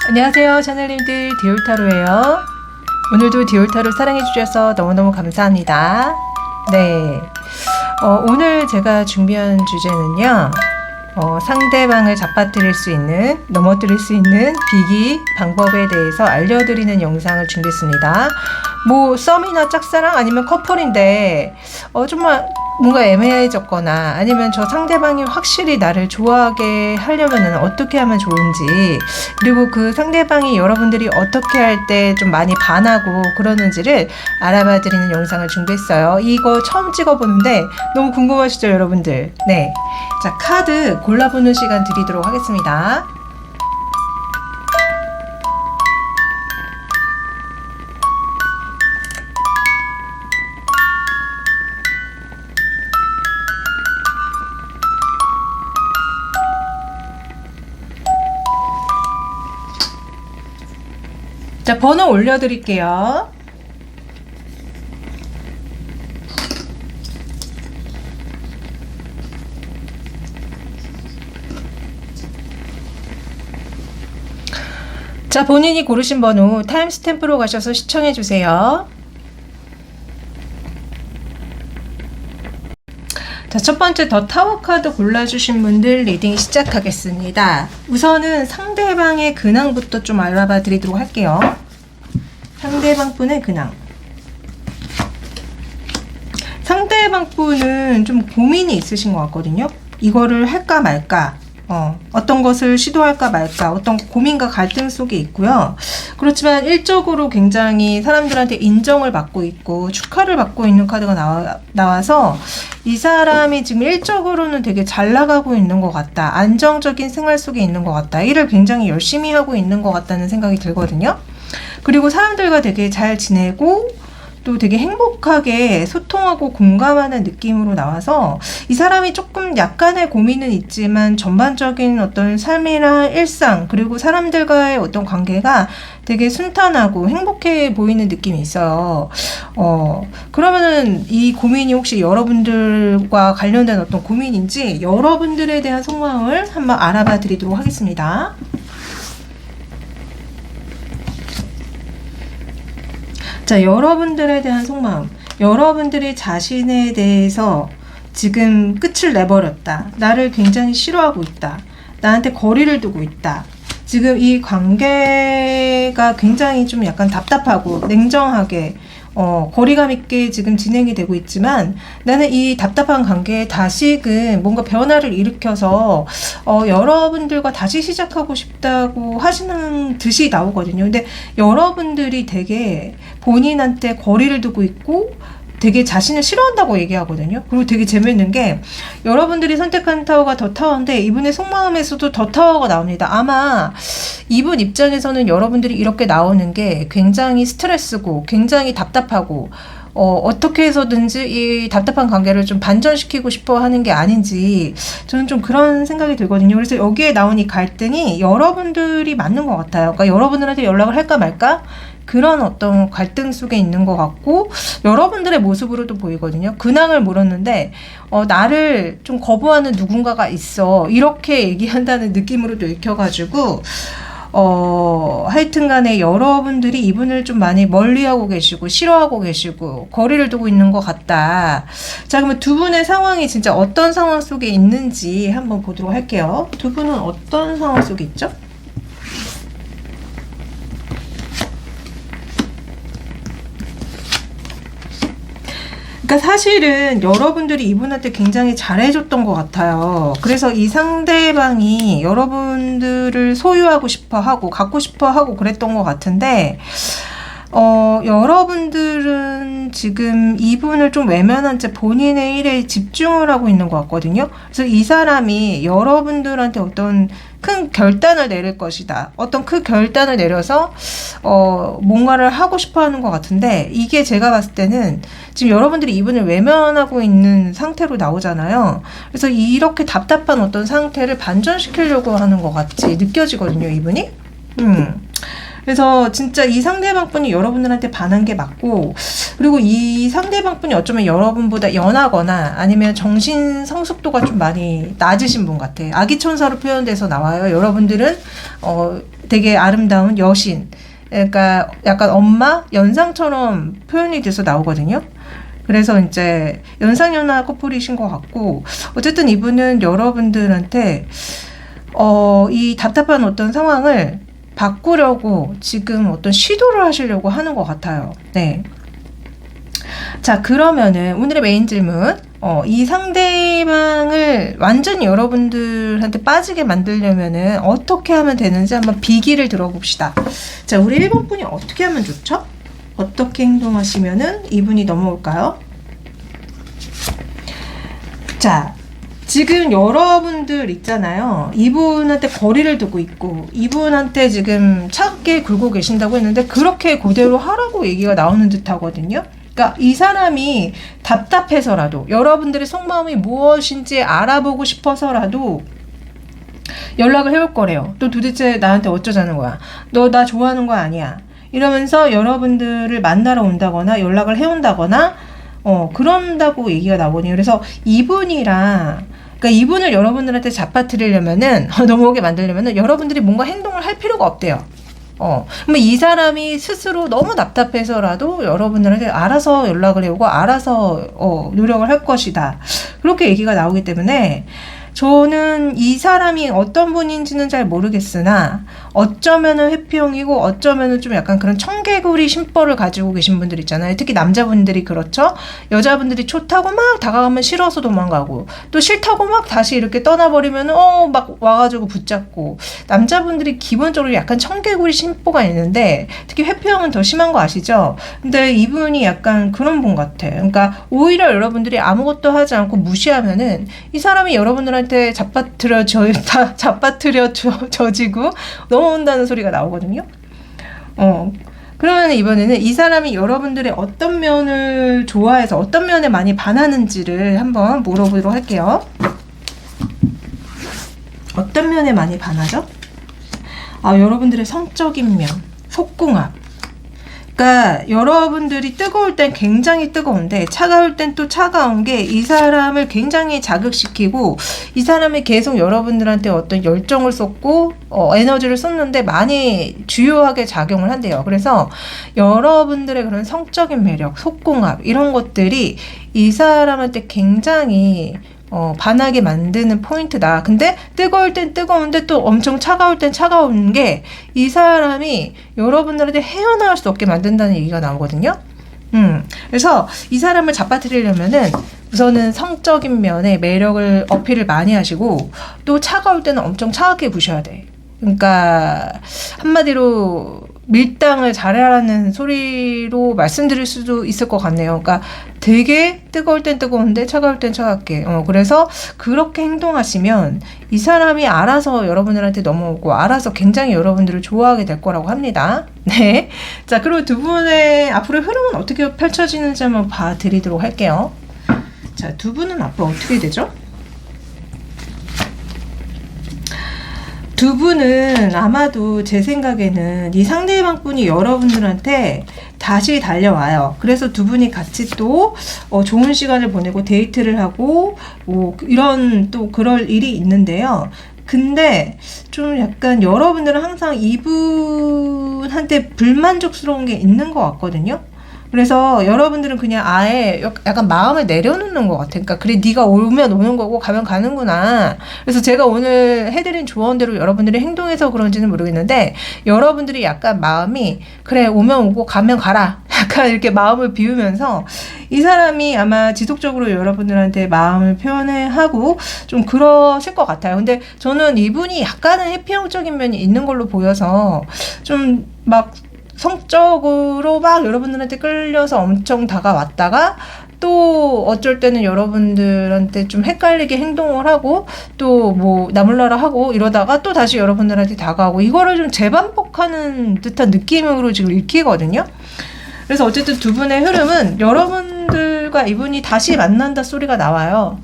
안녕하세요, 샤넬님들. 디올타로예요. 오늘도 디올타로 사랑해주셔서 너무너무 감사합니다. 네, 오늘 제가 준비한 주제는요, 상대방을 잡아뜨릴 수 있는, 넘어뜨릴 수 있는 비기 방법에 대해서 알려드리는 영상을 준비했습니다. 뭐 썸이나 짝사랑 아니면 커플인데 정말 뭔가 애매해졌거나 아니면 저 상대방이 확실히 나를 좋아하게 하려면 어떻게 하면 좋은지, 그리고 그 상대방이 여러분들이 어떻게 할 때 좀 많이 반하고 그러는지를 알아봐 드리는 영상을 준비했어요. 이거 처음 찍어보는데 너무 궁금하시죠, 여러분들? 네, 자, 카드 골라보는 시간 드리도록 하겠습니다. 자, 번호 올려드릴게요. 자, 본인이 고르신 번호 타임스탬프로 가셔서 시청해주세요. 자, 첫 번째 더 타워 카드 골라주신 분들 리딩 시작하겠습니다. 우선은 상대방의 근황부터 좀 알아봐 드리도록 할게요. 상대방 분의 근황. 상대방 분은 좀 고민이 있으신 것 같거든요. 이거를 할까 말까, 어떤 것을 시도할까 말까, 어떤 고민과 갈등 속에 있고요. 그렇지만 일적으로 굉장히 사람들한테 인정을 받고 있고 축하를 받고 있는 카드가 나와서 이 사람이 지금 일적으로는 되게 잘 나가고 있는 것 같다. 안정적인 생활 속에 있는 것 같다. 일을 굉장히 열심히 하고 있는 것 같다는 생각이 들거든요. 그리고 사람들과 되게 잘 지내고 또 되게 행복하게 소통하고 공감하는 느낌으로 나와서 이 사람이 조금 약간의 고민은 있지만 전반적인 어떤 삶이나 일상, 그리고 사람들과의 어떤 관계가 되게 순탄하고 행복해 보이는 느낌이 있어요. 그러면은 이 고민이 혹시 여러분들과 관련된 어떤 고민인지 여러분들에 대한 속마음을 한번 알아봐 드리도록 하겠습니다. 자, 여러분들에 대한 속마음. 여러분들이 자신에 대해서 지금 끝을 내버렸다. 나를 굉장히 싫어하고 있다. 나한테 거리를 두고 있다. 지금 이 관계가 굉장히 좀 약간 답답하고 냉정하게 거리감 있게 지금 진행이 되고 있지만 나는 이 답답한 관계에 다시금 뭔가 변화를 일으켜서 여러분들과 다시 시작하고 싶다고 하시는 듯이 나오거든요. 근데 여러분들이 되게 본인한테 거리를 두고 있고 되게 자신을 싫어한다고 얘기하거든요. 그리고 되게 재밌는 게 여러분들이 선택한 타워가 더 타워인데 이분의 속마음에서도 더 타워가 나옵니다. 아마 이분 입장에서는 여러분들이 이렇게 나오는 게 굉장히 스트레스고 굉장히 답답하고 어떻게 해서든지 이 답답한 관계를 좀 반전시키고 싶어 하는 게 아닌지 저는 좀 그런 생각이 들거든요. 그래서 여기에 나온 이 갈등이 여러분들이 맞는 것 같아요. 그러니까 여러분들한테 연락을 할까 말까? 그런 어떤 갈등 속에 있는 것 같고 여러분들의 모습으로도 보이거든요. 근황을 물었는데 나를 좀 거부하는 누군가가 있어, 이렇게 얘기한다는 느낌으로도 읽혀가지고 하여튼 간에 여러분들이 이분을 좀 많이 멀리하고 계시고 싫어하고 계시고 거리를 두고 있는 것 같다. 자, 그러면 두 분의 상황이 진짜 어떤 상황 속에 있는지 한번 보도록 할게요. 두 분은 어떤 상황 속에 있죠? 그러니까 사실은 여러분들이 이분한테 굉장히 잘해줬던 것 같아요. 그래서 이 상대방이 여러분들을 소유하고 싶어 하고 갖고 싶어 하고 그랬던 것 같은데 여러분들은 지금 이분을 좀 외면한 채 본인의 일에 집중을 하고 있는 것 같거든요. 그래서 이 사람이 여러분들한테 어떤 큰 결단을 내릴 것이다. 어떤 큰 결단을 내려서 뭔가를 하고 싶어 하는 것 같은데 이게 제가 봤을 때는 지금 여러분들이 이분을 외면하고 있는 상태로 나오잖아요. 그래서 이렇게 답답한 어떤 상태를 반전시키려고 하는 것 같이 느껴지거든요, 이분이. 그래서 진짜 이 상대방분이 여러분들한테 반한 게 맞고, 그리고 이 상대방분이 어쩌면 여러분보다 연하거나 아니면 정신 성숙도가 좀 많이 낮으신 분 같아. 아기천사로 표현돼서 나와요. 여러분들은 되게 아름다운 여신, 그러니까 약간 엄마 연상처럼 표현이 돼서 나오거든요. 그래서 이제 연상연하 커플이신 것 같고, 어쨌든 이분은 여러분들한테 이 답답한 어떤 상황을 바꾸려고 지금 어떤 시도를 하시려고 하는 것 같아요. 네. 자, 그러면은 오늘의 메인 질문, 이 상대방을 완전히 여러분들한테 빠지게 만들려면은 어떻게 하면 되는지 한번 비기를 들어봅시다. 자, 우리 1번 분이 어떻게 하면 좋죠? 어떻게 행동하시면은 이분이 넘어올까요? 자, 지금 여러분들 있잖아요. 이분한테 거리를 두고 있고 이분한테 지금 차갑게 굴고 계신다고 했는데 그렇게 그대로 하라고 얘기가 나오는 듯 하거든요. 그러니까 이 사람이 답답해서라도 여러분들의 속마음이 무엇인지 알아보고 싶어서라도 연락을 해올 거래요. 또 도대체 나한테 어쩌자는 거야? 너 나 좋아하는 거 아니야? 이러면서 여러분들을 만나러 온다거나 연락을 해온다거나 그런다고 얘기가 나오거든요. 그래서 그러니까 이분을 여러분들한테 잡아뜨리려면은 넘어오게 만들려면은 여러분들이 뭔가 행동을 할 필요가 없대요. 그러면 이 사람이 스스로 너무 답답해서라도 여러분들한테 알아서 연락을 해오고 알아서 노력을 할 것이다. 그렇게 얘기가 나오기 때문에 저는 이 사람이 어떤 분인지는 잘 모르겠으나 어쩌면은 회피형이고 어쩌면은 좀 약간 그런 청개구리 심보를 가지고 계신 분들 있잖아요. 특히 남자분들이 그렇죠. 여자분들이 좋다고 막 다가가면 싫어서 도망가고 또 싫다고 막 다시 이렇게 떠나버리면 막 와가지고 붙잡고, 남자분들이 기본적으로 약간 청개구리 심보가 있는데 특히 회피형은 더 심한 거 아시죠? 근데 이분이 약간 그런 분 같아. 그러니까 오히려 여러분들이 아무것도 하지 않고 무시하면은 이 사람이 여러분들한테 잡아뜨려져지고 넘어온다는 소리가 나오거든요. 그러면 이번에는 이 사람이 여러분들의 어떤 면을 좋아해서 어떤 면에 많이 반하는지를 한번 물어보도록 할게요. 어떤 면에 많이 반하죠? 여러분들의 성적인 면, 속궁합. 그러니까 여러분들이 뜨거울 땐 굉장히 뜨거운데 차가울 땐 또 차가운 게 이 사람을 굉장히 자극시키고 이 사람이 계속 여러분들한테 어떤 열정을 쏟고 에너지를 쏟는데 많이 주요하게 작용을 한대요. 그래서 여러분들의 그런 성적인 매력, 속궁합 이런 것들이 이 사람한테 굉장히 반하게 만드는 포인트다. 근데 뜨거울 땐 뜨거운데 또 엄청 차가울 땐 차가운 게 이 사람이 여러분들한테 헤어나올 수 없게 만든다는 얘기가 나오거든요. 그래서 이 사람을 잡아뜨리려면은 우선은 성적인 면에 매력을 어필을 많이 하시고 또 차가울 때는 엄청 차갑게 구셔야 돼. 그러니까 한마디로 밀당을 잘하라는 소리로 말씀드릴 수도 있을 것 같네요. 그러니까 되게 뜨거울 땐 뜨거운데 차가울 땐 차갑게. 그래서 그렇게 행동하시면 이 사람이 알아서 여러분들한테 넘어오고 알아서 굉장히 여러분들을 좋아하게 될 거라고 합니다. 네. 자, 그리고 두 분의 앞으로 흐름은 어떻게 펼쳐지는지 한번 봐드리도록 할게요. 자, 두 분은 앞으로 어떻게 되죠? 두 분은 아마도 제 생각에는 이 상대방 분이 여러분들한테 다시 달려와요. 그래서 두 분이 같이 또 좋은 시간을 보내고 데이트를 하고 뭐 이런 또 그럴 일이 있는데요. 근데 좀 약간 여러분들은 항상 이분한테 불만족스러운 게 있는 것 같거든요. 그래서 여러분들은 그냥 아예 약간 마음을 내려놓는 것 같아. 그러니까 그래 네가 오면 오는 거고 가면 가는구나. 그래서 제가 오늘 해드린 조언대로 여러분들이 행동해서 그런지는 모르겠는데 여러분들이 약간 마음이 그래 오면 오고 가면 가라. 약간 이렇게 마음을 비우면서 이 사람이 아마 지속적으로 여러분들한테 마음을 표현하고 좀 그러실 것 같아요. 근데 저는 이분이 약간은 회피형적인 면이 있는 걸로 보여서 좀 막 성적으로 막 여러분들한테 끌려서 엄청 다가왔다가 또 어쩔 때는 여러분들한테 좀 헷갈리게 행동을 하고 또 뭐 나몰라라 하고 이러다가 또 다시 여러분들한테 다가오고 이거를 좀 재반복하는 듯한 느낌으로 지금 읽히거든요. 그래서 어쨌든 두 분의 흐름은 여러분들과 이분이 다시 만난다 소리가 나와요.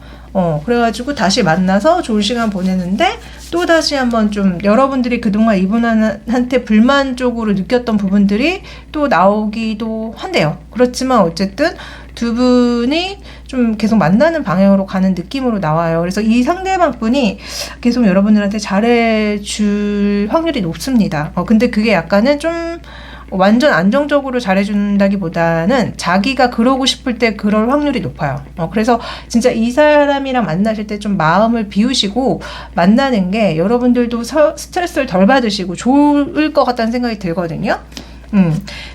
그래가지고 다시 만나서 좋은 시간 보내는데 또 다시 한번 좀 여러분들이 그동안 이분한테 불만족으로 느꼈던 부분들이 또 나오기도 한대요. 그렇지만 어쨌든 두 분이 좀 계속 만나는 방향으로 가는 느낌으로 나와요. 그래서 이 상대방 분이 계속 여러분들한테 잘해줄 확률이 높습니다. 근데 그게 약간은 좀 완전 안정적으로 잘해준다기보다는 자기가 그러고 싶을 때 그럴 확률이 높아요. 그래서 진짜 이 사람이랑 만나실 때 좀 마음을 비우시고 만나는 게 여러분들도 스트레스를 덜 받으시고 좋을 것 같다는 생각이 들거든요.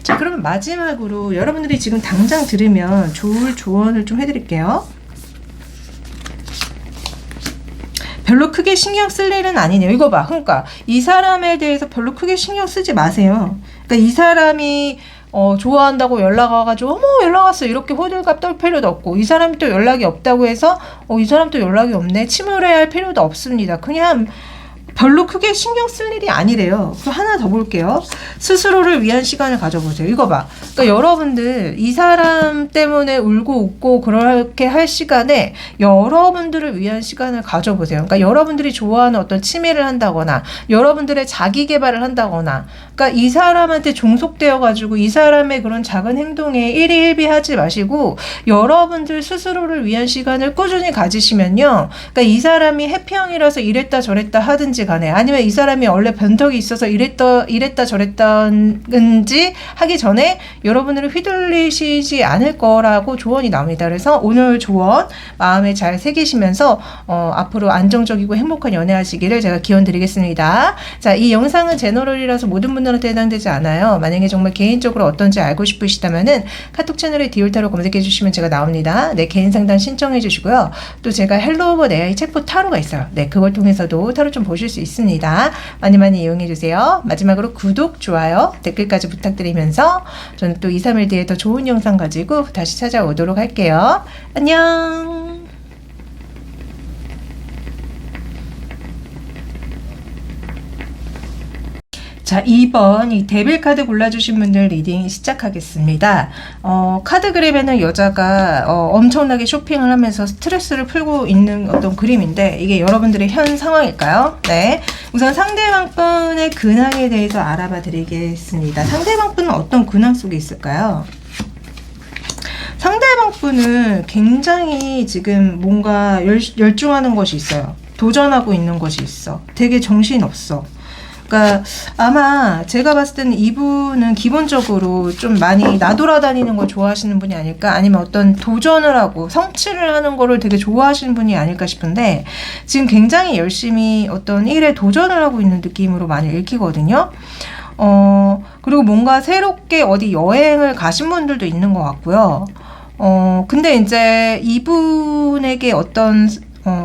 자, 그러면 마지막으로 여러분들이 지금 당장 들으면 좋을 조언을 좀 해드릴게요. 별로 크게 신경 쓸 일은 아니네요. 이거 봐. 그러니까 이 사람에 대해서 별로 크게 신경 쓰지 마세요. 그러니까 이 사람이 좋아한다고 연락 와가지고 어머 연락 왔어 이렇게 호들갑 떨 필요도 없고, 이 사람이 또 연락이 없다고 해서 이 사람 또 연락이 없네 침울해야 할 필요도 없습니다. 그냥 별로 크게 신경 쓸 일이 아니래요. 또 하나 더 볼게요. 스스로를 위한 시간을 가져보세요. 이거 봐. 그러니까 여러분들 이 사람 때문에 울고 웃고 그렇게 할 시간에 여러분들을 위한 시간을 가져보세요. 그러니까 여러분들이 좋아하는 어떤 취미를 한다거나 여러분들의 자기 개발을 한다거나, 그러니까 이 사람한테 종속되어 가지고 이 사람의 그런 작은 행동에 일희일비하지 마시고 여러분들 스스로를 위한 시간을 꾸준히 가지시면요. 그러니까 이 사람이 해피형이라서 이랬다 저랬다 하든지 간에, 아니면 이 사람이 원래 변덕이 있어서 이랬다 저랬다는지 하기 전에 여러분들은 휘둘리시지 않을 거라고 조언이 나옵니다. 그래서 오늘 조언 마음에 잘 새기시면서 앞으로 안정적이고 행복한 연애하시기를 제가 기원 드리겠습니다. 자, 이 영상은 제너럴이라서 모든 분들한테 해당되지 않아요. 만약에 정말 개인적으로 어떤지 알고 싶으시다면은 카톡 채널에 디올타로 검색해 주시면 제가 나옵니다. 네, 개인 상담 신청해 주시고요. 또 제가 헬로 오버 AI 챗봇 타로가 있어요. 네, 그걸 통해서도 타로 좀 보실 수 있습니다. 많이 많이 이용해 주세요. 마지막으로 구독, 좋아요, 댓글까지 부탁드리면서 저는 또 2, 3일 뒤에 더 좋은 영상 가지고 다시 찾아오도록 할게요. 안녕. 자, 2번 이 데빌 카드 골라주신 분들 리딩 시작하겠습니다. 카드 그림에는 여자가 엄청나게 쇼핑을 하면서 스트레스를 풀고 있는 어떤 그림인데, 이게 여러분들의 현 상황일까요? 네, 우선 상대방 분의 근황에 대해서 알아봐 드리겠습니다. 상대방 분은 어떤 근황 속에 있을까요? 상대방 분은 굉장히 지금 뭔가 열중하는 것이 있어요. 도전하고 있는 것이 있어. 되게 정신없어. 그러니까 아마 제가 봤을 때는 이분은 기본적으로 좀 많이 나돌아다니는 걸 좋아하시는 분이 아닐까, 아니면 어떤 도전을 하고 성취를 하는 거를 되게 좋아하시는 분이 아닐까 싶은데, 지금 굉장히 열심히 어떤 일에 도전을 하고 있는 느낌으로 많이 읽히거든요. 그리고 뭔가 새롭게 어디 여행을 가신 분들도 있는 것 같고요. 근데 이제 이분에게 어떤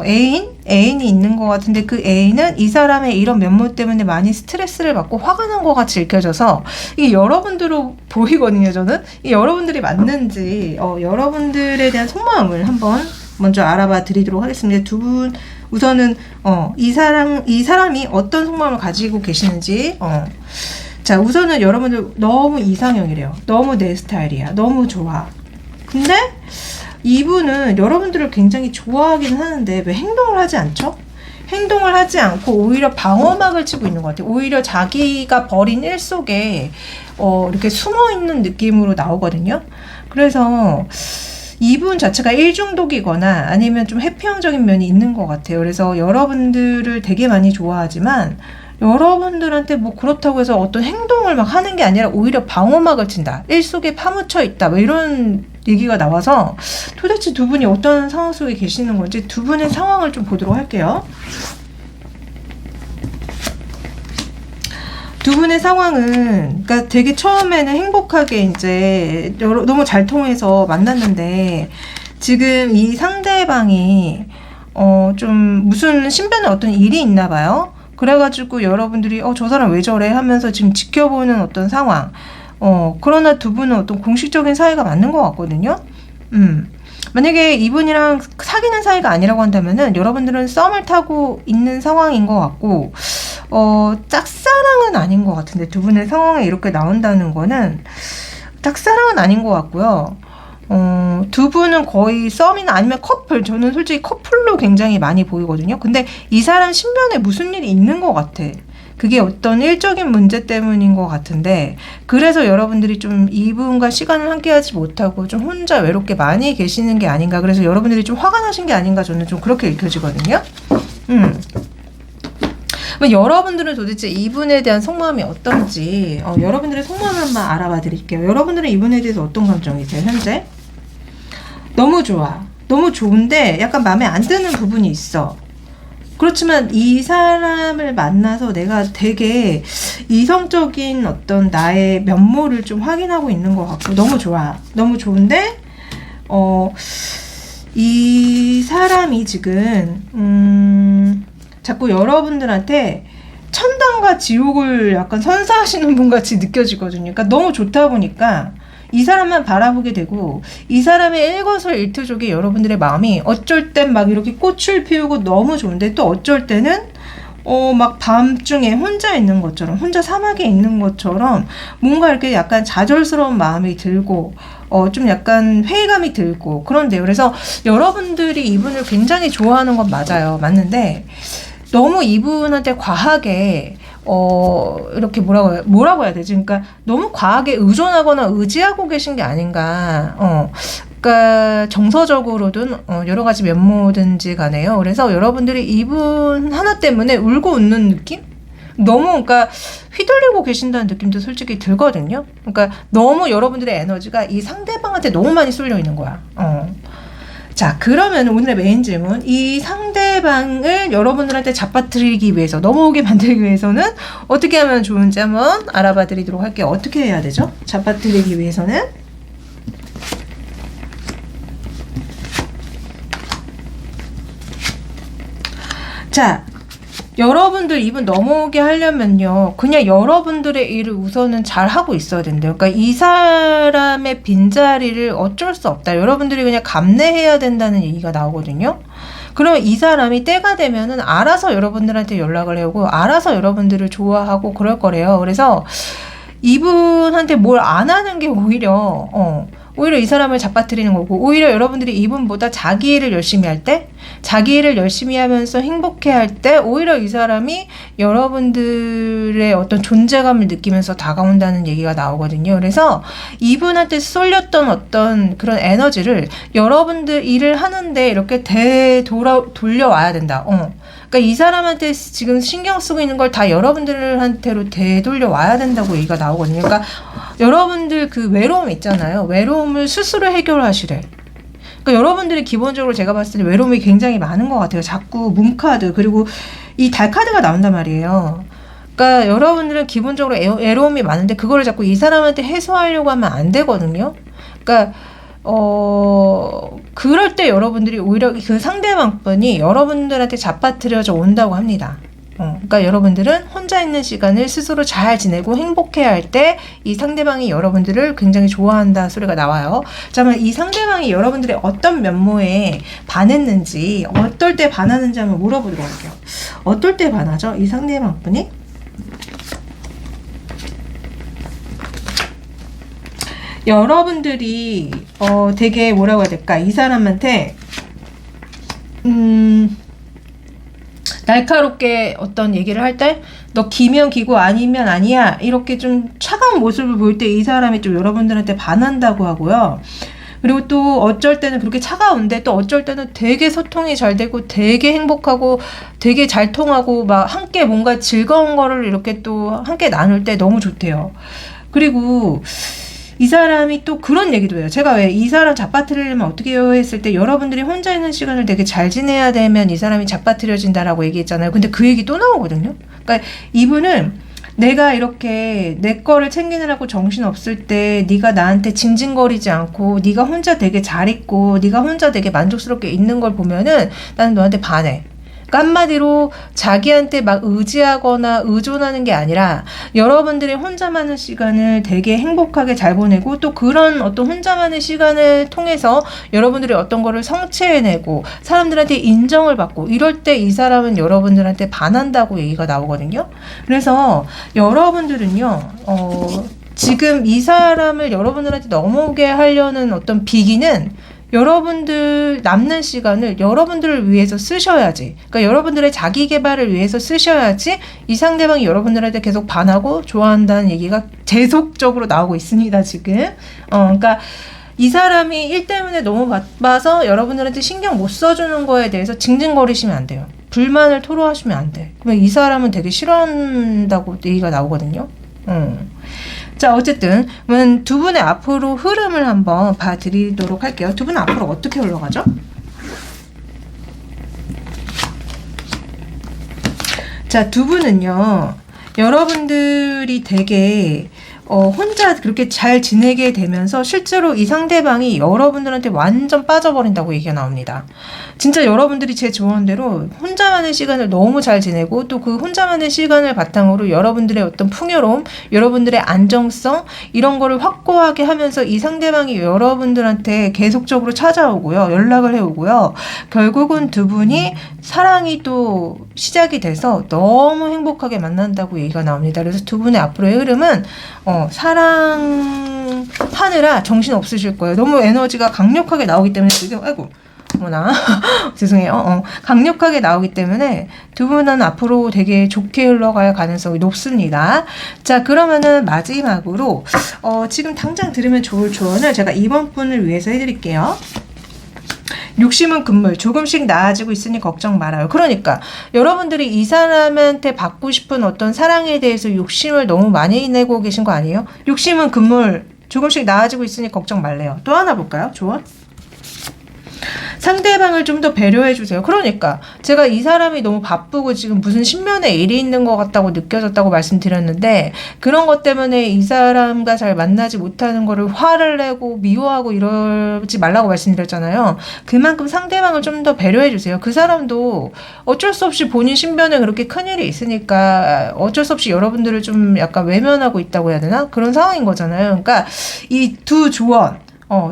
애인이 있는 것 같은데, 그 애인은 이 사람의 이런 면모 때문에 많이 스트레스를 받고 화가 난 것 같이 읽혀져서 이게 여러분들로 보이거든요. 저는 이게 여러분들이 맞는지 여러분들에 대한 속마음을 한번 먼저 알아봐 드리도록 하겠습니다. 두 분 우선은 이 사람이 어떤 속마음을 가지고 계시는지. 자, 우선은 여러분들 너무 이상형이래요. 너무 내 스타일이야. 너무 좋아. 근데 이분은 여러분들을 굉장히 좋아하긴 하는데 왜 행동을 하지 않죠? 행동을 하지 않고 오히려 방어막을 치고 있는 것 같아요. 오히려 자기가 벌인 일 속에 이렇게 숨어있는 느낌으로 나오거든요. 그래서 이분 자체가 일중독이거나 아니면 좀 해피형적인 면이 있는 것 같아요. 그래서 여러분들을 되게 많이 좋아하지만 여러분들한테 뭐 그렇다고 해서 어떤 행동을 막 하는 게 아니라 오히려 방어막을 친다. 일 속에 파묻혀 있다. 뭐 이런 얘기가 나와서 도대체 두 분이 어떤 상황 속에 계시는 건지 두 분의 상황을 좀 보도록 할게요. 두 분의 상황은, 그러니까 되게 처음에는 행복하게 이제 너무 잘 통해서 만났는데, 지금 이 상대방이 좀 무슨 신변에 어떤 일이 있나 봐요. 그래가지고 여러분들이 저 사람 왜 저래 하면서 지금 지켜보는 어떤 상황. 그러나 두 분은 어떤 공식적인 사이가 맞는 것 같거든요. 만약에 이분이랑 사귀는 사이가 아니라고 한다면은 여러분들은 썸을 타고 있는 상황인 것 같고, 짝사랑은 아닌 것 같은데, 두 분의 상황에 이렇게 나온다는 거는 짝사랑은 아닌 것 같고요. 두 분은 거의 썸이나 아니면 커플, 저는 솔직히 커플로 굉장히 많이 보이거든요. 근데 이 사람 신변에 무슨 일이 있는 것 같아. 그게 어떤 일적인 문제 때문인 것 같은데, 그래서 여러분들이 좀 이분과 시간을 함께하지 못하고 좀 혼자 외롭게 많이 계시는 게 아닌가. 그래서 여러분들이 좀 화가 나신 게 아닌가, 저는 좀 그렇게 느껴지거든요. 여러분들은 도대체 이분에 대한 속마음이 어떤지, 여러분들의 속마음을 한번 알아봐 드릴게요. 여러분들은 이분에 대해서 어떤 감정이세요, 현재? 너무 좋아. 너무 좋은데 약간 마음에 안 드는 부분이 있어. 그렇지만 이 사람을 만나서 내가 되게 이성적인 어떤 나의 면모를 좀 확인하고 있는 것 같고, 너무 좋아. 너무 좋은데, 이 사람이 지금, 자꾸 여러분들한테 천당과 지옥을 약간 선사하시는 분 같이 느껴지거든요. 그러니까 너무 좋다 보니까 이 사람만 바라보게 되고, 이 사람의 일거수일투족에 여러분들의 마음이 어쩔 땐 막 이렇게 꽃을 피우고 너무 좋은데, 또 어쩔 때는 막 밤중에 혼자 있는 것처럼, 혼자 사막에 있는 것처럼 뭔가 이렇게 약간 좌절스러운 마음이 들고, 좀 약간 회의감이 들고 그런데요. 그래서 여러분들이 이분을 굉장히 좋아하는 건 맞아요. 맞는데 너무 이분한테 과하게 이렇게 뭐라고 해야 되지? 그러니까 너무 과하게 의존하거나 의지하고 계신 게 아닌가. 그러니까 정서적으로든 여러 가지 면모든지 간에요. 그래서 여러분들이 이분 하나 때문에 울고 웃는 느낌? 너무 그러니까 휘둘리고 계신다는 느낌도 솔직히 들거든요. 그러니까 너무 여러분들의 에너지가 이 상대방한테 너무 많이 쏠려 있는 거야. 자, 그러면 오늘의 메인 질문, 이 상대방을 여러분들한테 잡아뜨리기 위해서, 넘어오게 만들기 위해서는 어떻게 하면 좋은지 한번 알아봐 드리도록 할게요. 어떻게 해야 되죠? 잡아뜨리기 위해서는? 자, 여러분들 이분 넘어오게 하려면요, 그냥 여러분들의 일을 우선은 잘 하고 있어야 된대요. 그러니까 이 사람의 빈자리를 어쩔 수 없다. 여러분들이 그냥 감내해야 된다는 얘기가 나오거든요. 그러면 이 사람이 때가 되면은 알아서 여러분들한테 연락을 해오고, 알아서 여러분들을 좋아하고 그럴 거래요. 그래서 이분한테 뭘 안 하는 게 오히려 이 사람을 잡아뜨리는 거고, 오히려 여러분들이 이분보다 자기 일을 열심히 할 때, 자기 일을 열심히 하면서 행복해 할 때, 오히려 이 사람이 여러분들의 어떤 존재감을 느끼면서 다가온다는 얘기가 나오거든요. 그래서 이분한테 쏠렸던 어떤 그런 에너지를 여러분들 일을 하는데 이렇게 돌려와야 된다. 그러니까 이 사람한테 지금 신경 쓰고 있는 걸 다 여러분들한테로 되돌려 와야 된다고 얘기가 나오거든요. 그러니까 여러분들 그 외로움 있잖아요. 외로움을 스스로 해결하시래. 그러니까 여러분들이 기본적으로 제가 봤을 때 외로움이 굉장히 많은 것 같아요. 자꾸 문카드, 그리고 이 달카드가 나온단 말이에요. 그러니까 여러분들은 기본적으로 외로움이 많은데 그거를 자꾸 이 사람한테 해소하려고 하면 안 되거든요. 그러니까 그럴 때 여러분들이 오히려 그 상대방분이 여러분들한테 잡아뜨려져 온다고 합니다. 그러니까 여러분들은 혼자 있는 시간을 스스로 잘 지내고 행복해 할 때 이 상대방이 여러분들을 굉장히 좋아한다 소리가 나와요. 자, 그러면 이 상대방이 여러분들의 어떤 면모에 반했는지, 어떨 때 반하는지 한번 물어보도록 할게요. 어떨 때 반하죠? 이 상대방분이? 여러분들이 되게 뭐라고 해야 될까? 이 사람한테 날카롭게 어떤 얘기를 할 때, 너 기면 기고 아니면 아니야, 이렇게 좀 차가운 모습을 보일 때 이 사람이 좀 여러분들한테 반한다고 하고요. 그리고 또 어쩔 때는 그렇게 차가운데 또 어쩔 때는 되게 소통이 잘 되고 되게 행복하고 되게 잘 통하고 막 함께 뭔가 즐거운 거를 이렇게 또 함께 나눌 때 너무 좋대요. 그리고 이 사람이 또 그런 얘기도 해요. 제가 왜 이 사람 잡아뜨리려면 어떻게 해요 했을 때, 여러분들이 혼자 있는 시간을 되게 잘 지내야 되면 이 사람이 잡아뜨려진다라고 얘기했잖아요. 근데 그 얘기 또 나오거든요. 그러니까 이분은 내가 이렇게 내 거를 챙기느라고 정신 없을 때 네가 나한테 징징거리지 않고 네가 혼자 되게 잘 있고 네가 혼자 되게 만족스럽게 있는 걸 보면은 나는 너한테 반해. 그러니까 한마디로 자기한테 막 의지하거나 의존하는 게 아니라 여러분들이 혼자만의 시간을 되게 행복하게 잘 보내고, 또 그런 어떤 혼자만의 시간을 통해서 여러분들이 어떤 거를 성취해내고 사람들한테 인정을 받고 이럴 때 이 사람은 여러분들한테 반한다고 얘기가 나오거든요. 그래서 여러분들은요, 지금 이 사람을 여러분들한테 넘어오게 하려는 어떤 비기는 여러분들 남는 시간을 여러분들을 위해서 쓰셔야지. 그러니까 여러분들의 자기 개발을 위해서 쓰셔야지 이 상대방이 여러분들한테 계속 반하고 좋아한다는 얘기가 계속적으로 나오고 있습니다, 지금. 그러니까 이 사람이 일 때문에 너무 바빠서 여러분들한테 신경 못 써주는 거에 대해서 징징거리시면 안 돼요. 불만을 토로하시면 안 돼. 그러면 이 사람은 되게 싫어한다고 얘기가 나오거든요. 자, 어쨌든 두 분의 앞으로 흐름을 한번 봐드리도록 할게요. 두 분은 앞으로 어떻게 흘러가죠? 자, 두 분은요, 여러분들이 되게 혼자 그렇게 잘 지내게 되면서 실제로 이 상대방이 여러분들한테 완전 빠져버린다고 얘기가 나옵니다. 진짜 여러분들이 제 조언대로 혼자만의 시간을 너무 잘 지내고 또 그 혼자만의 시간을 바탕으로 여러분들의 어떤 풍요로움, 여러분들의 안정성 이런 거를 확고하게 하면서 이 상대방이 여러분들한테 계속적으로 찾아오고요. 연락을 해오고요. 결국은 두 분이 사랑이 또 시작이 돼서 너무 행복하게 만난다고 얘기가 나옵니다. 그래서 두 분의 앞으로의 흐름은 사랑하느라 정신 없으실 거예요. 너무 에너지가 강력하게 나오기 때문에 지금 어머나 죄송해요. 강력하게 나오기 때문에 두 분은 앞으로 되게 좋게 흘러갈 가능성이 높습니다. 자, 그러면은 마지막으로 지금 당장 들으면 좋을 조언을 제가 이번 분을 위해서 해드릴게요. 욕심은 금물, 조금씩 나아지고 있으니 걱정 말아요. 그러니까 여러분들이 이 사람한테 받고 싶은 어떤 사랑에 대해서 욕심을 너무 많이 내고 계신 거 아니에요? 욕심은 금물, 조금씩 나아지고 있으니 걱정 말래요. 또 하나 볼까요? 조언? 상대방을 좀 더 배려해 주세요. 그러니까 제가 이 사람이 너무 바쁘고 지금 무슨 신면에 일이 있는 것 같다고 느껴졌다고 말씀드렸는데 그런 것 때문에 이 사람과 잘 만나지 못하는 거를 화를 내고 미워하고 이러지 말라고 말씀드렸잖아요. 그만큼 상대방을 좀 더 배려해 주세요. 그 사람도 어쩔 수 없이 본인 신변에 그렇게 큰일이 있으니까 어쩔 수 없이 여러분들을 좀 약간 외면하고 있다고 해야 되나? 그런 상황인 거잖아요. 그러니까 이 두 조언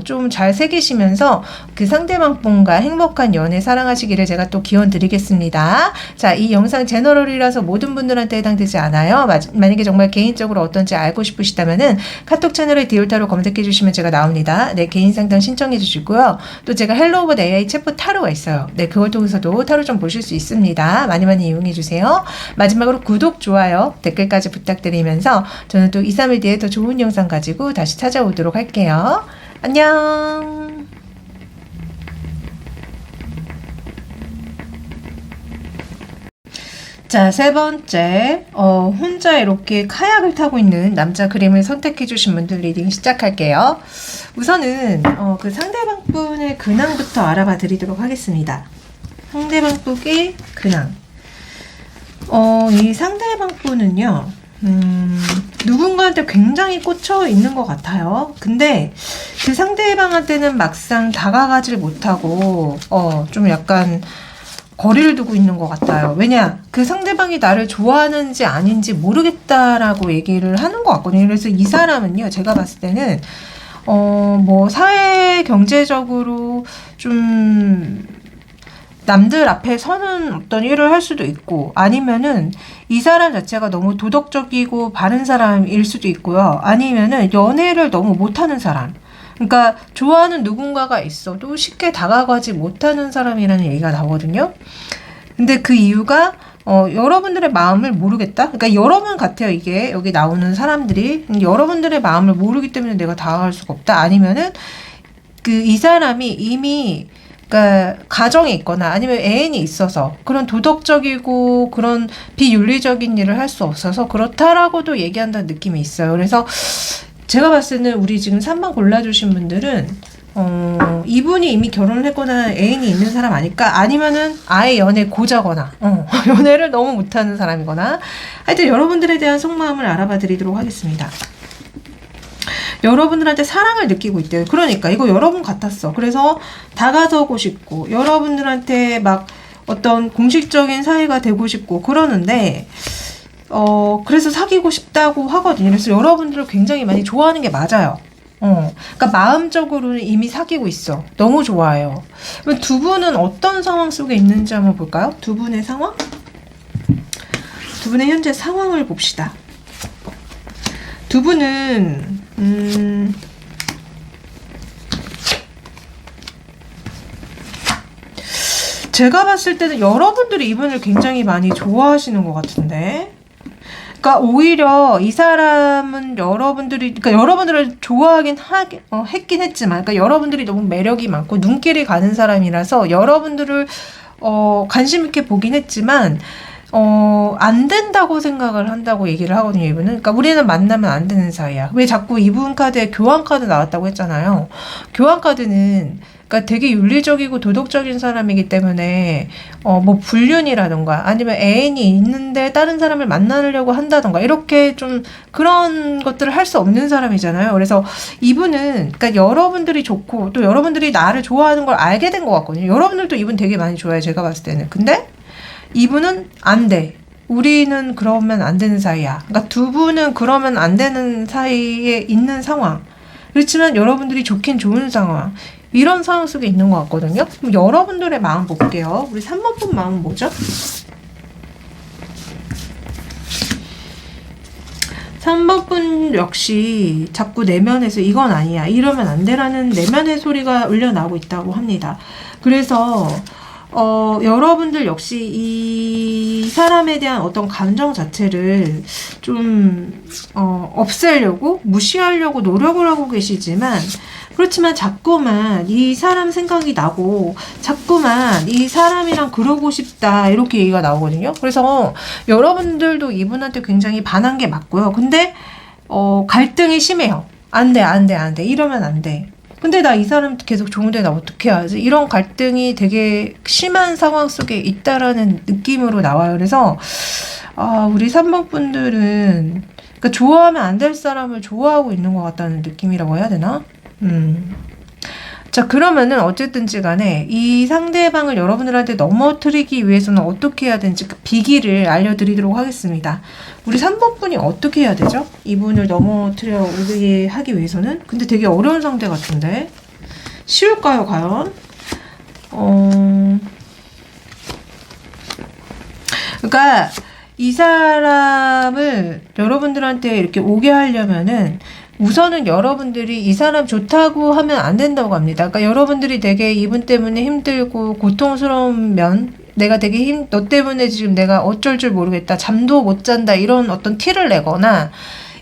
좀 잘 새기시면서 그 상대방 분과 행복한 연애 사랑하시기를 제가 또 기원 드리겠습니다. 자, 이 영상 제너럴이라서 모든 분들한테 해당되지 않아요. 만약에 정말 개인적으로 어떤지 알고 싶으시다면은 카톡 채널에 디올타로 검색해 주시면 제가 나옵니다. 네, 개인 상담 신청해 주시고요. 또 제가 헬로우 오버 AI 챗봇 타로가 있어요. 네, 그걸 통해서도 타로 좀 보실 수 있습니다. 많이 많이 이용해 주세요. 마지막으로 구독, 좋아요, 댓글까지 부탁드리면서 저는 또 2, 3일 뒤에 더 좋은 영상 가지고 다시 찾아오도록 할게요. 안녕. 자, 세 번째, 혼자 이렇게 카약을 타고 있는 남자 그림을 선택해 주신 분들 리딩 시작할게요. 우선은 그 상대방 분의 근황부터 알아봐 드리도록 하겠습니다. 상대방 분의 근황. 이 상대방 분은요, 누군가한테 굉장히 꽂혀 있는 것 같아요. 근데 그 상대방한테는 막상 다가가질 못하고 좀 약간 거리를 두고 있는 것 같아요. 왜냐? 그 상대방이 나를 좋아하는지 아닌지 모르겠다라고 얘기를 하는 것 같거든요. 그래서 이 사람은요, 제가 봤을 때는 뭐 사회 경제적으로 좀 남들 앞에 서는 어떤 일을 할 수도 있고 아니면은 이 사람 자체가 너무 도덕적이고 바른 사람일 수도 있고요. 아니면은 연애를 너무 못하는 사람. 그러니까 좋아하는 누군가가 있어도 쉽게 다가가지 못하는 사람이라는 얘기가 나오거든요. 근데 그 이유가 여러분들의 마음을 모르겠다? 그러니까 여러분 같아요. 이게 여기 나오는 사람들이 여러분들의 마음을 모르기 때문에 내가 다가갈 수가 없다. 아니면은 이 사람이 이미 그러니까 가정이 있거나 아니면 애인이 있어서 그런 도덕적이고 그런 비윤리적인 일을 할 수 없어서 그렇다라고도 얘기한다는 느낌이 있어요. 그래서 제가 봤을 때는 우리 지금 3번 골라주신 분들은 이분이 이미 결혼을 했거나 애인이 있는 사람 아닐까? 아니면은 아예 연애 고자거나 연애를 너무 못하는 사람이거나 하여튼 여러분들에 대한 속마음을 알아봐 드리도록 하겠습니다. 여러분들한테 사랑을 느끼고 있대요. 그러니까 이거 여러분 같았어. 그래서 다가서고 싶고 여러분들한테 막 어떤 공식적인 사이가 되고 싶고 그러는데 그래서 사귀고 싶다고 하거든요. 그래서 여러분들을 굉장히 많이 좋아하는 게 맞아요. 그러니까 마음적으로는 이미 사귀고 있어. 너무 좋아해요. 그럼 두 분은 어떤 상황 속에 있는지 한번 볼까요? 두 분의 상황? 두 분의 현재 상황을 봅시다. 두 분은 제가 봤을 때는 여러분들이 이분을 굉장히 많이 좋아하시는 것 같은데. 그러니까 오히려 이 사람은 그러니까 여러분들을 좋아하긴 했긴 했지만, 그러니까 여러분들이 너무 매력이 많고 눈길이 가는 사람이라서 여러분들을 관심 있게 보긴 했지만, 안 된다고 생각을 한다고 얘기를 하거든요, 이분은. 그러니까 우리는 만나면 안 되는 사이야. 왜 자꾸 이분 카드에 교환 카드 나왔다고 했잖아요. 교환 카드는 그러니까 되게 윤리적이고 도덕적인 사람이기 때문에 뭐 불륜이라던가 아니면 애인이 있는데 다른 사람을 만나려고 한다던가 이렇게 좀 그런 것들을 할 수 없는 사람이잖아요. 그래서 이분은 그러니까 여러분들이 좋고 또 여러분들이 나를 좋아하는 걸 알게 된 것 같거든요. 여러분들도 이분 되게 많이 좋아해요, 제가 봤을 때는. 근데 이분은 안 돼. 우리는 그러면 안 되는 사이야. 그러니까 두 분은 그러면 안 되는 사이에 있는 상황. 그렇지만 여러분들이 좋긴 좋은 상황. 이런 상황 속에 있는 것 같거든요. 그럼 여러분들의 마음 볼게요. 우리 3번 분 마음은 뭐죠? 3번 분 역시 자꾸 내면에서 이건 아니야, 이러면 안 돼라는 내면의 소리가 울려나오고 있다고 합니다. 그래서 여러분들 역시 이 사람에 대한 어떤 감정 자체를 좀 없애려고 무시하려고 노력을 하고 계시지만, 그렇지만 자꾸만 이 사람 생각이 나고 자꾸만 이 사람이랑 그러고 싶다 이렇게 얘기가 나오거든요. 그래서 여러분들도 이분한테 굉장히 반한 게 맞고요. 근데 갈등이 심해요. 안 돼, 안 돼, 안 돼, 이러면 안 돼. 근데 나 이 사람 계속 좋은데 나 어떻게 하지? 이런 갈등이 되게 심한 상황 속에 있다라는 느낌으로 나와요. 그래서 우리 3번 분들은 그러니까 좋아하면 안 될 사람을 좋아하고 있는 것 같다는 느낌이라고 해야 되나? 자, 그러면은 어쨌든지 간에 이 상대방을 여러분들한테 넘어뜨리기 위해서는 어떻게 해야 되는지 그 비기를 알려드리도록 하겠습니다. 우리 3번 분이 어떻게 해야 되죠? 이분을 넘어뜨려 오게 하기 위해서는? 근데 되게 어려운 상대 같은데 쉬울까요, 과연? 그러니까 이 사람을 여러분들한테 이렇게 오게 하려면은 우선은 여러분들이 이 사람 좋다고 하면 안 된다고 합니다. 그러니까 여러분들이 되게 이분 때문에 힘들고 고통스러운 면, 내가 되게 너 때문에 지금 내가 어쩔 줄 모르겠다, 잠도 못 잔다, 이런 어떤 티를 내거나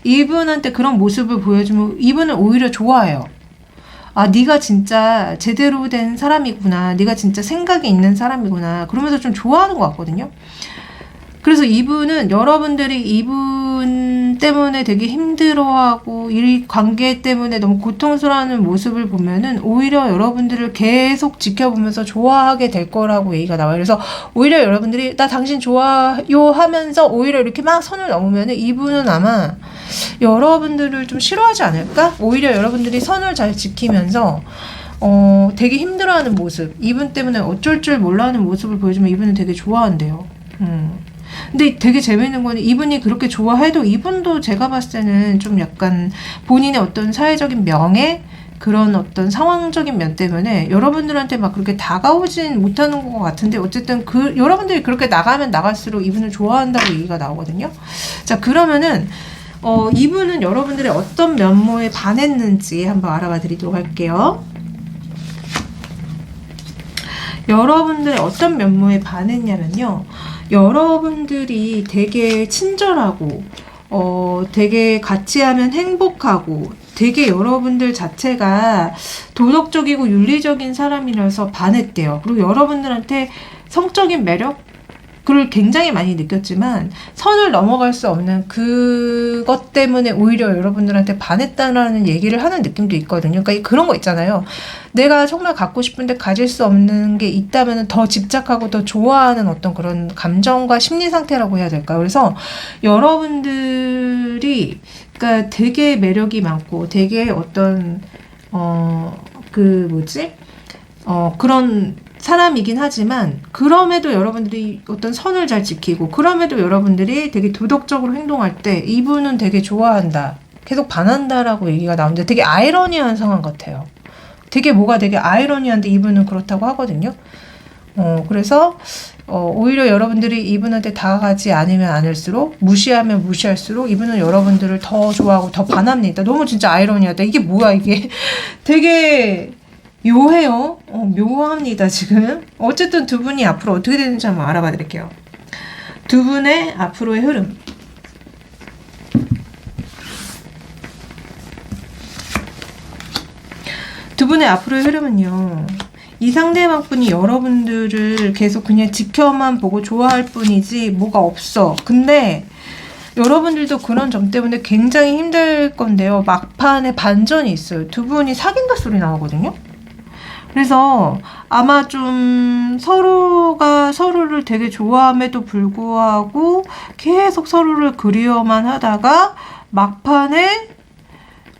이분한테 그런 모습을 보여주면 이분은 오히려 좋아해요. 아, 네가 진짜 제대로 된 사람이구나, 네가 진짜 생각이 있는 사람이구나, 그러면서 좀 좋아하는 것 같거든요. 그래서 이분은 여러분들이 이분 때문에 되게 힘들어하고 이 관계 때문에 너무 고통스러워하는 모습을 보면은 오히려 여러분들을 계속 지켜보면서 좋아하게 될 거라고 얘기가 나와요. 그래서 오히려 여러분들이 나 당신 좋아요 하면서 오히려 이렇게 막 선을 넘으면은 이분은 아마 여러분들을 좀 싫어하지 않을까? 오히려 여러분들이 선을 잘 지키면서 되게 힘들어하는 모습, 이분 때문에 어쩔 줄 몰라하는 모습을 보여주면 이분은 되게 좋아한대요. 근데 되게 재밌는 거는 이분이 그렇게 좋아해도 이분도 제가 봤을 때는 좀 약간 본인의 어떤 사회적인 명예, 그런 어떤 상황적인 면 때문에 여러분들한테 막 그렇게 다가오진 못하는 것 같은데, 어쨌든 여러분들이 그렇게 나가면 나갈수록 이분을 좋아한다고 얘기가 나오거든요. 자, 그러면은 이분은 여러분들의 어떤 면모에 반했는지 한번 알아봐 드리도록 할게요. 여러분들의 어떤 면모에 반했냐면요, 여러분들이 되게 친절하고 되게 같이 하면 행복하고 되게 여러분들 자체가 도덕적이고 윤리적인 사람이라서 반했대요. 그리고 여러분들한테 성적인 매력을 굉장히 많이 느꼈지만 선을 넘어갈 수 없는 그것 때문에 오히려 여러분들한테 반했다라는 얘기를 하는 느낌도 있거든요. 그러니까 그런 거 있잖아요. 내가 정말 갖고 싶은데 가질 수 없는 게 있다면 더 집착하고 더 좋아하는 어떤 그런 감정과 심리 상태라고 해야 될까요? 그래서 여러분들이 그러니까 되게 매력이 많고 되게 어떤 그런 사람이긴 하지만 그럼에도 여러분들이 어떤 선을 잘 지키고 그럼에도 여러분들이 되게 도덕적으로 행동할 때 이분은 되게 좋아한다, 계속 반한다라고 얘기가 나오는데 되게 아이러니한 상황 같아요. 되게 아이러니한데 이분은 그렇다고 하거든요. 그래서 오히려 여러분들이 이분한테 다가가지 않으면 않을수록, 무시하면 무시할수록 이분은 여러분들을 더 좋아하고 더 반합니다. 너무 진짜 아이러니하다. 이게 뭐야 이게. 되게 묘해요. 묘합니다, 지금. 어쨌든 두 분이 앞으로 어떻게 되는지 한번 알아봐 드릴게요. 두 분의 앞으로의 흐름. 두 분의 앞으로의 흐름은요. 이 상대방 분이 여러분들을 계속 그냥 지켜만 보고 좋아할 뿐이지 뭐가 없어. 근데 여러분들도 그런 점 때문에 굉장히 힘들 건데요. 막판에 반전이 있어요. 두 분이 사귄다 소리 나오거든요. 그래서 아마 좀 서로가 서로를 되게 좋아함에도 불구하고 계속 서로를 그리워만 하다가 막판에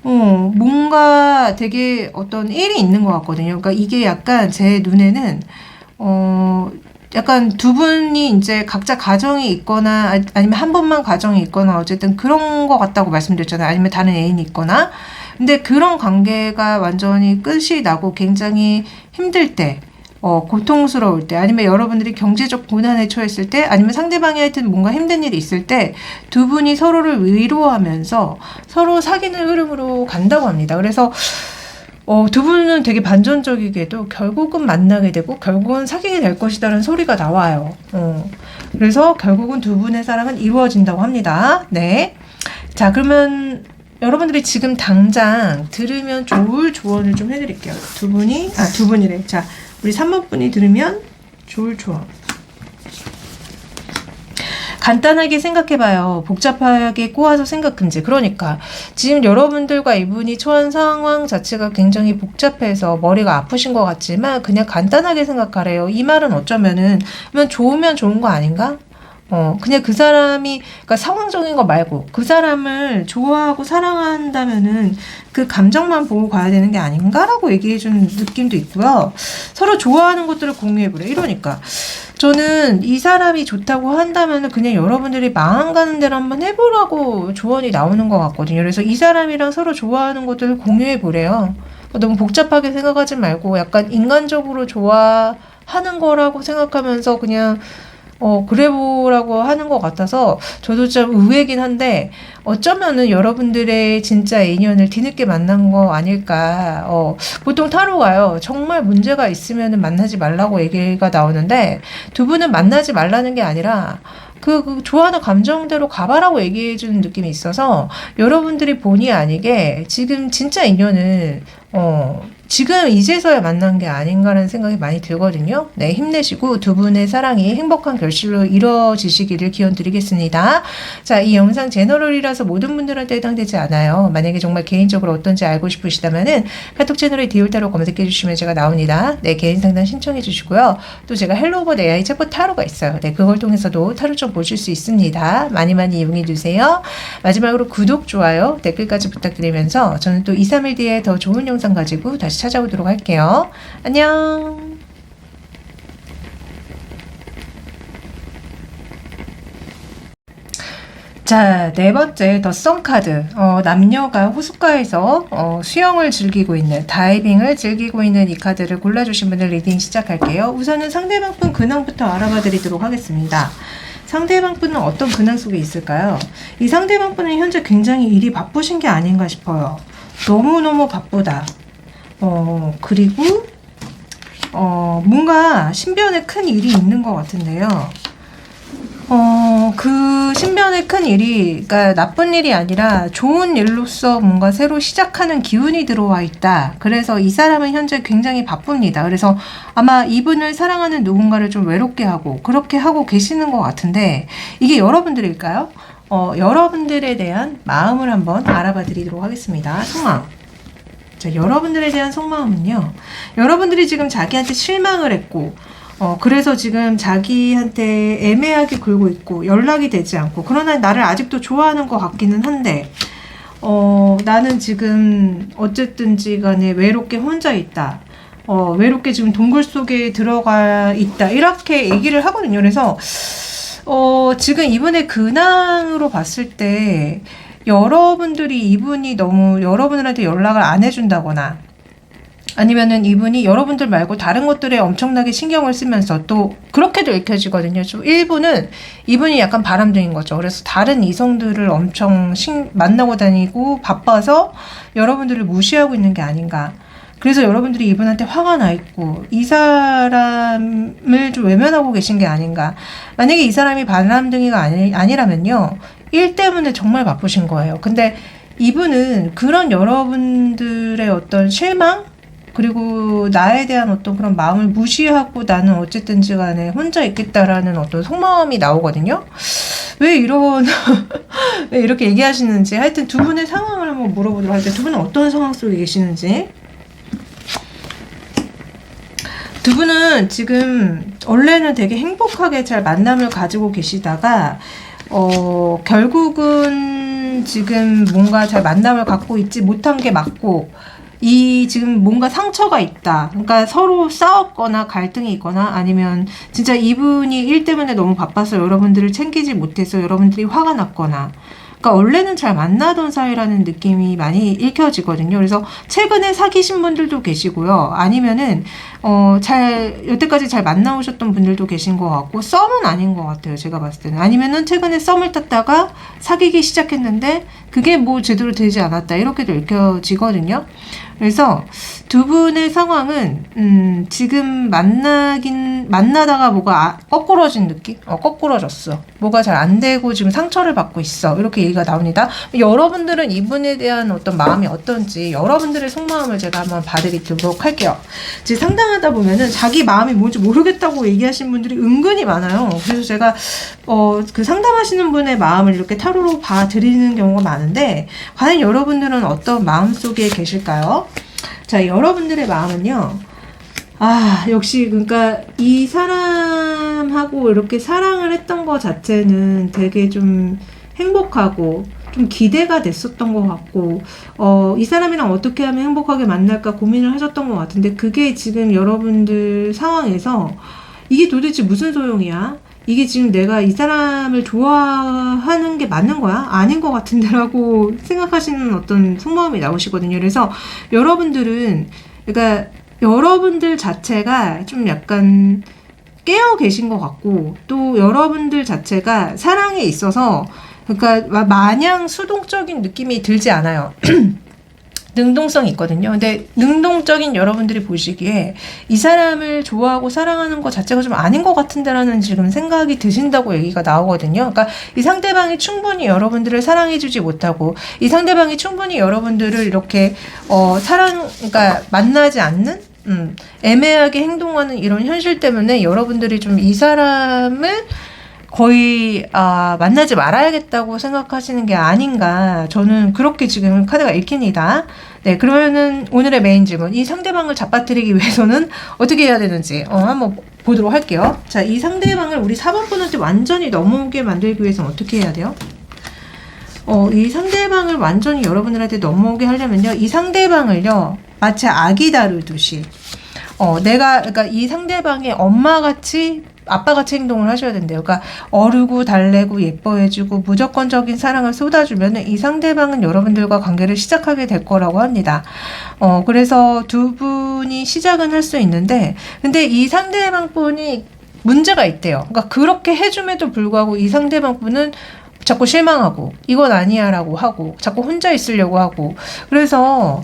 뭔가 되게 어떤 일이 있는 것 같거든요. 그러니까 이게 약간 제 눈에는 약간 두 분이 이제 각자 가정이 있거나 아니면 한 번만 가정이 있거나 어쨌든 그런 것 같다고 말씀드렸잖아요. 아니면 다른 애인이 있거나. 근데 그런 관계가 완전히 끝이 나고 굉장히 힘들 때, 고통스러울 때, 아니면 여러분들이 경제적 고난에 처했을 때, 아니면 상대방이 하여튼 뭔가 힘든 일이 있을 때, 두 분이 서로를 위로하면서 서로 사귀는 흐름으로 간다고 합니다. 그래서, 두 분은 되게 반전적이게도 결국은 만나게 되고, 결국은 사귀게 될 것이다라는 소리가 나와요. 그래서 결국은 두 분의 사랑은 이루어진다고 합니다. 네. 자, 그러면, 여러분들이 지금 당장 들으면 좋을 조언을 좀 해드릴게요. 두 분이래. 자, 우리 3번 분이 들으면 좋을 조언. 간단하게 생각해봐요. 복잡하게 꼬아서 생각 금지. 그러니까 지금 여러분들과 이분이 처한 상황 자체가 굉장히 복잡해서 머리가 아프신 것 같지만 그냥 간단하게 생각하래요. 이 말은 어쩌면은 좋으면 좋은 거 아닌가? 그냥 그 사람이, 그러니까 상황적인 거 말고, 그 사람을 좋아하고 사랑한다면은 그 감정만 보고 가야 되는 게 아닌가라고 얘기해주는 느낌도 있고요. 서로 좋아하는 것들을 공유해보래. 이러니까. 저는 이 사람이 좋다고 한다면은 그냥 여러분들이 마음 가는 대로 한번 해보라고 조언이 나오는 것 같거든요. 그래서 이 사람이랑 서로 좋아하는 것들을 공유해보래요. 너무 복잡하게 생각하지 말고 약간 인간적으로 좋아하는 거라고 생각하면서 그냥 그래보라고 하는 것 같아서 저도 좀 의외긴 한데 어쩌면은 여러분들의 진짜 인연을 뒤늦게 만난 거 아닐까. 보통 타로가요. 정말 문제가 있으면은 만나지 말라고 얘기가 나오는데 두 분은 만나지 말라는 게 아니라 그 좋아하는 감정대로 가봐라고 얘기해주는 느낌이 있어서 여러분들이 본의 아니게 지금 진짜 인연을 지금 이제서야 만난 게 아닌가라는 생각이 많이 들거든요. 네, 힘내시고 두 분의 사랑이 행복한 결실로 이루어지시기를 기원 드리겠습니다. 자, 이 영상 제너럴이라서 모든 분들한테 해당되지 않아요. 만약에 정말 개인적으로 어떤지 알고 싶으시다면은 카톡 채널에 디올타로 검색해 주시면 제가 나옵니다. 네, 개인 상담 신청해 주시고요. 또 제가 헬로우버 AI 챗봇 타로가 있어요. 네, 그걸 통해서도 타로 좀 보실 수 있습니다. 많이 많이 이용해 주세요. 마지막으로 구독, 좋아요, 댓글까지 부탁드리면서 저는 또 2, 3일 뒤에 더 좋은 영상 가지고 다시 찾아오도록 할게요. 안녕. 자, 네 번째 더 선 카드. 남녀가 호숫가에서 수영을 즐기고 있는, 다이빙을 즐기고 있는 이 카드를 골라주신 분들 리딩 시작할게요. 우선은 상대방 분 근황부터 알아봐 드리도록 하겠습니다. 상대방 분은 어떤 근황 속에 있을까요? 이 상대방 분은 현재 굉장히 일이 바쁘신 게 아닌가 싶어요. 너무너무 바쁘다. 그리고 뭔가 신변에 큰 일이 있는 것 같은데요. 그 신변에 큰 일이, 그러니까 나쁜 일이 아니라 좋은 일로서 뭔가 새로 시작하는 기운이 들어와 있다. 그래서 이 사람은 현재 굉장히 바쁩니다. 그래서 아마 이분을 사랑하는 누군가를 좀 외롭게 하고 그렇게 하고 계시는 것 같은데 이게 여러분들일까요? 여러분들에 대한 마음을 한번 알아봐 드리도록 하겠습니다. 속마음. 자, 여러분들에 대한 속마음은요. 여러분들이 지금 자기한테 실망을 했고 그래서 지금 자기한테 애매하게 굴고 있고 연락이 되지 않고 그러나 나를 아직도 좋아하는 것 같기는 한데 나는 지금 어쨌든지 간에 외롭게 혼자 있다. 외롭게 지금 동굴 속에 들어가 있다. 이렇게 얘기를 하거든요. 그래서 지금 이분의 근황으로 봤을 때 여러분들이 이분이 너무 여러분들한테 연락을 안 해준다거나 아니면은 이분이 여러분들 말고 다른 것들에 엄청나게 신경을 쓰면서 또 그렇게도 읽혀지거든요. 좀 일부는 이분이 약간 바람둥인 거죠. 그래서 다른 이성들을 엄청 만나고 다니고 바빠서 여러분들을 무시하고 있는 게 아닌가. 그래서 여러분들이 이분한테 화가 나 있고 이 사람을 좀 외면하고 계신 게 아닌가. 만약에 이 사람이 바람둥이가 아니라면요. 일 때문에 정말 바쁘신 거예요. 근데 이분은 그런 여러분들의 어떤 실망? 그리고 나에 대한 어떤 그런 마음을 무시하고 나는 어쨌든지 간에 혼자 있겠다라는 어떤 속마음이 나오거든요. 왜 이런 왜 이렇게 얘기하시는지 하여튼 두 분의 상황을 한번 물어보도록 할게요. 두 분은 어떤 상황 속에 계시는지. 두 분은 지금 원래는 되게 행복하게 잘 만남을 가지고 계시다가 결국은 지금 뭔가 잘 만남을 갖고 있지 못한 게 맞고 이 지금 뭔가 상처가 있다. 그러니까 서로 싸웠거나 갈등이 있거나 아니면 진짜 이분이 일 때문에 너무 바빠서 여러분들을 챙기지 못해서 여러분들이 화가 났거나 그러니까 원래는 잘 만나던 사이라는 느낌이 많이 읽혀지거든요. 그래서 최근에 사귀신 분들도 계시고요. 아니면은 여태까지 잘 만나오셨던 분들도 계신 것 같고 썸은 아닌 것 같아요. 제가 봤을 때는. 아니면은 최근에 썸을 탔다가 사귀기 시작했는데 그게 뭐 제대로 되지 않았다. 이렇게도 읽혀지거든요. 그래서 두 분의 상황은 지금 만나다가 뭐가 거꾸러진 느낌? 거꾸러졌어. 뭐가 잘 안 되고 지금 상처를 받고 있어. 이렇게 얘기가 나옵니다. 여러분들은 이분에 대한 어떤 마음이 어떤지 여러분들의 속마음을 제가 한번 봐드리도록 할게요. 지금 상담하다 보면은 자기 마음이 뭔지 모르겠다고 얘기하시는 분들이 은근히 많아요. 그래서 제가 그 상담하시는 분의 마음을 이렇게 타로로 봐드리는 경우가 많은데 과연 여러분들은 어떤 마음 속에 계실까요? 자, 여러분들의 마음은요. 역시 그러니까 이 사람하고 이렇게 사랑을 했던 것 자체는 되게 좀 행복하고 좀 기대가 됐었던 것 같고 이 사람이랑 어떻게 하면 행복하게 만날까 고민을 하셨던 것 같은데 그게 지금 여러분들 상황에서 이게 도대체 무슨 소용이야? 이게 지금 내가 이 사람을 좋아하는 게 맞는 거야? 아닌 것 같은데 라고 생각하시는 어떤 속마음이 나오시거든요. 그래서 여러분들은 그러니까 여러분들 자체가 좀 약간 깨어 계신 것 같고 또 여러분들 자체가 사랑에 있어서 그러니까 마냥 수동적인 느낌이 들지 않아요. 능동성이 있거든요. 근데 능동적인 여러분들이 보시기에 이 사람을 좋아하고 사랑하는 것 자체가 좀 아닌 것 같은데라는 지금 생각이 드신다고 얘기가 나오거든요. 그러니까 이 상대방이 충분히 여러분들을 사랑해주지 못하고 이 상대방이 충분히 여러분들을 이렇게 그러니까 만나지 않는 애매하게 행동하는 이런 현실 때문에 여러분들이 좀 이 사람을 거의 만나지 말아야겠다고 생각하시는 게 아닌가 저는 그렇게 지금 카드가 읽힙니다. 네, 그러면은 오늘의 메인 질문 이 상대방을 잡아뜨리기 위해서는 어떻게 해야 되는지 한번 보도록 할게요. 자, 이 상대방을 우리 4번 분한테 완전히 넘어오게 만들기 위해서는 어떻게 해야 돼요? 이 상대방을 완전히 여러분들한테 넘어오게 하려면요 이 상대방을요 마치 아기 다루듯이 그러니까 이 상대방의 엄마같이 아빠같이 행동을 하셔야 된대요. 그러니까 어르고 달래고 예뻐해주고 무조건적인 사랑을 쏟아주면 이 상대방은 여러분들과 관계를 시작하게 될 거라고 합니다. 그래서 두 분이 시작은 할 수 있는데 근데 이 상대방 분이 문제가 있대요. 그러니까 그렇게 해줌에도 불구하고 이 상대방 분은 자꾸 실망하고 이건 아니야 라고 하고 자꾸 혼자 있으려고 하고 그래서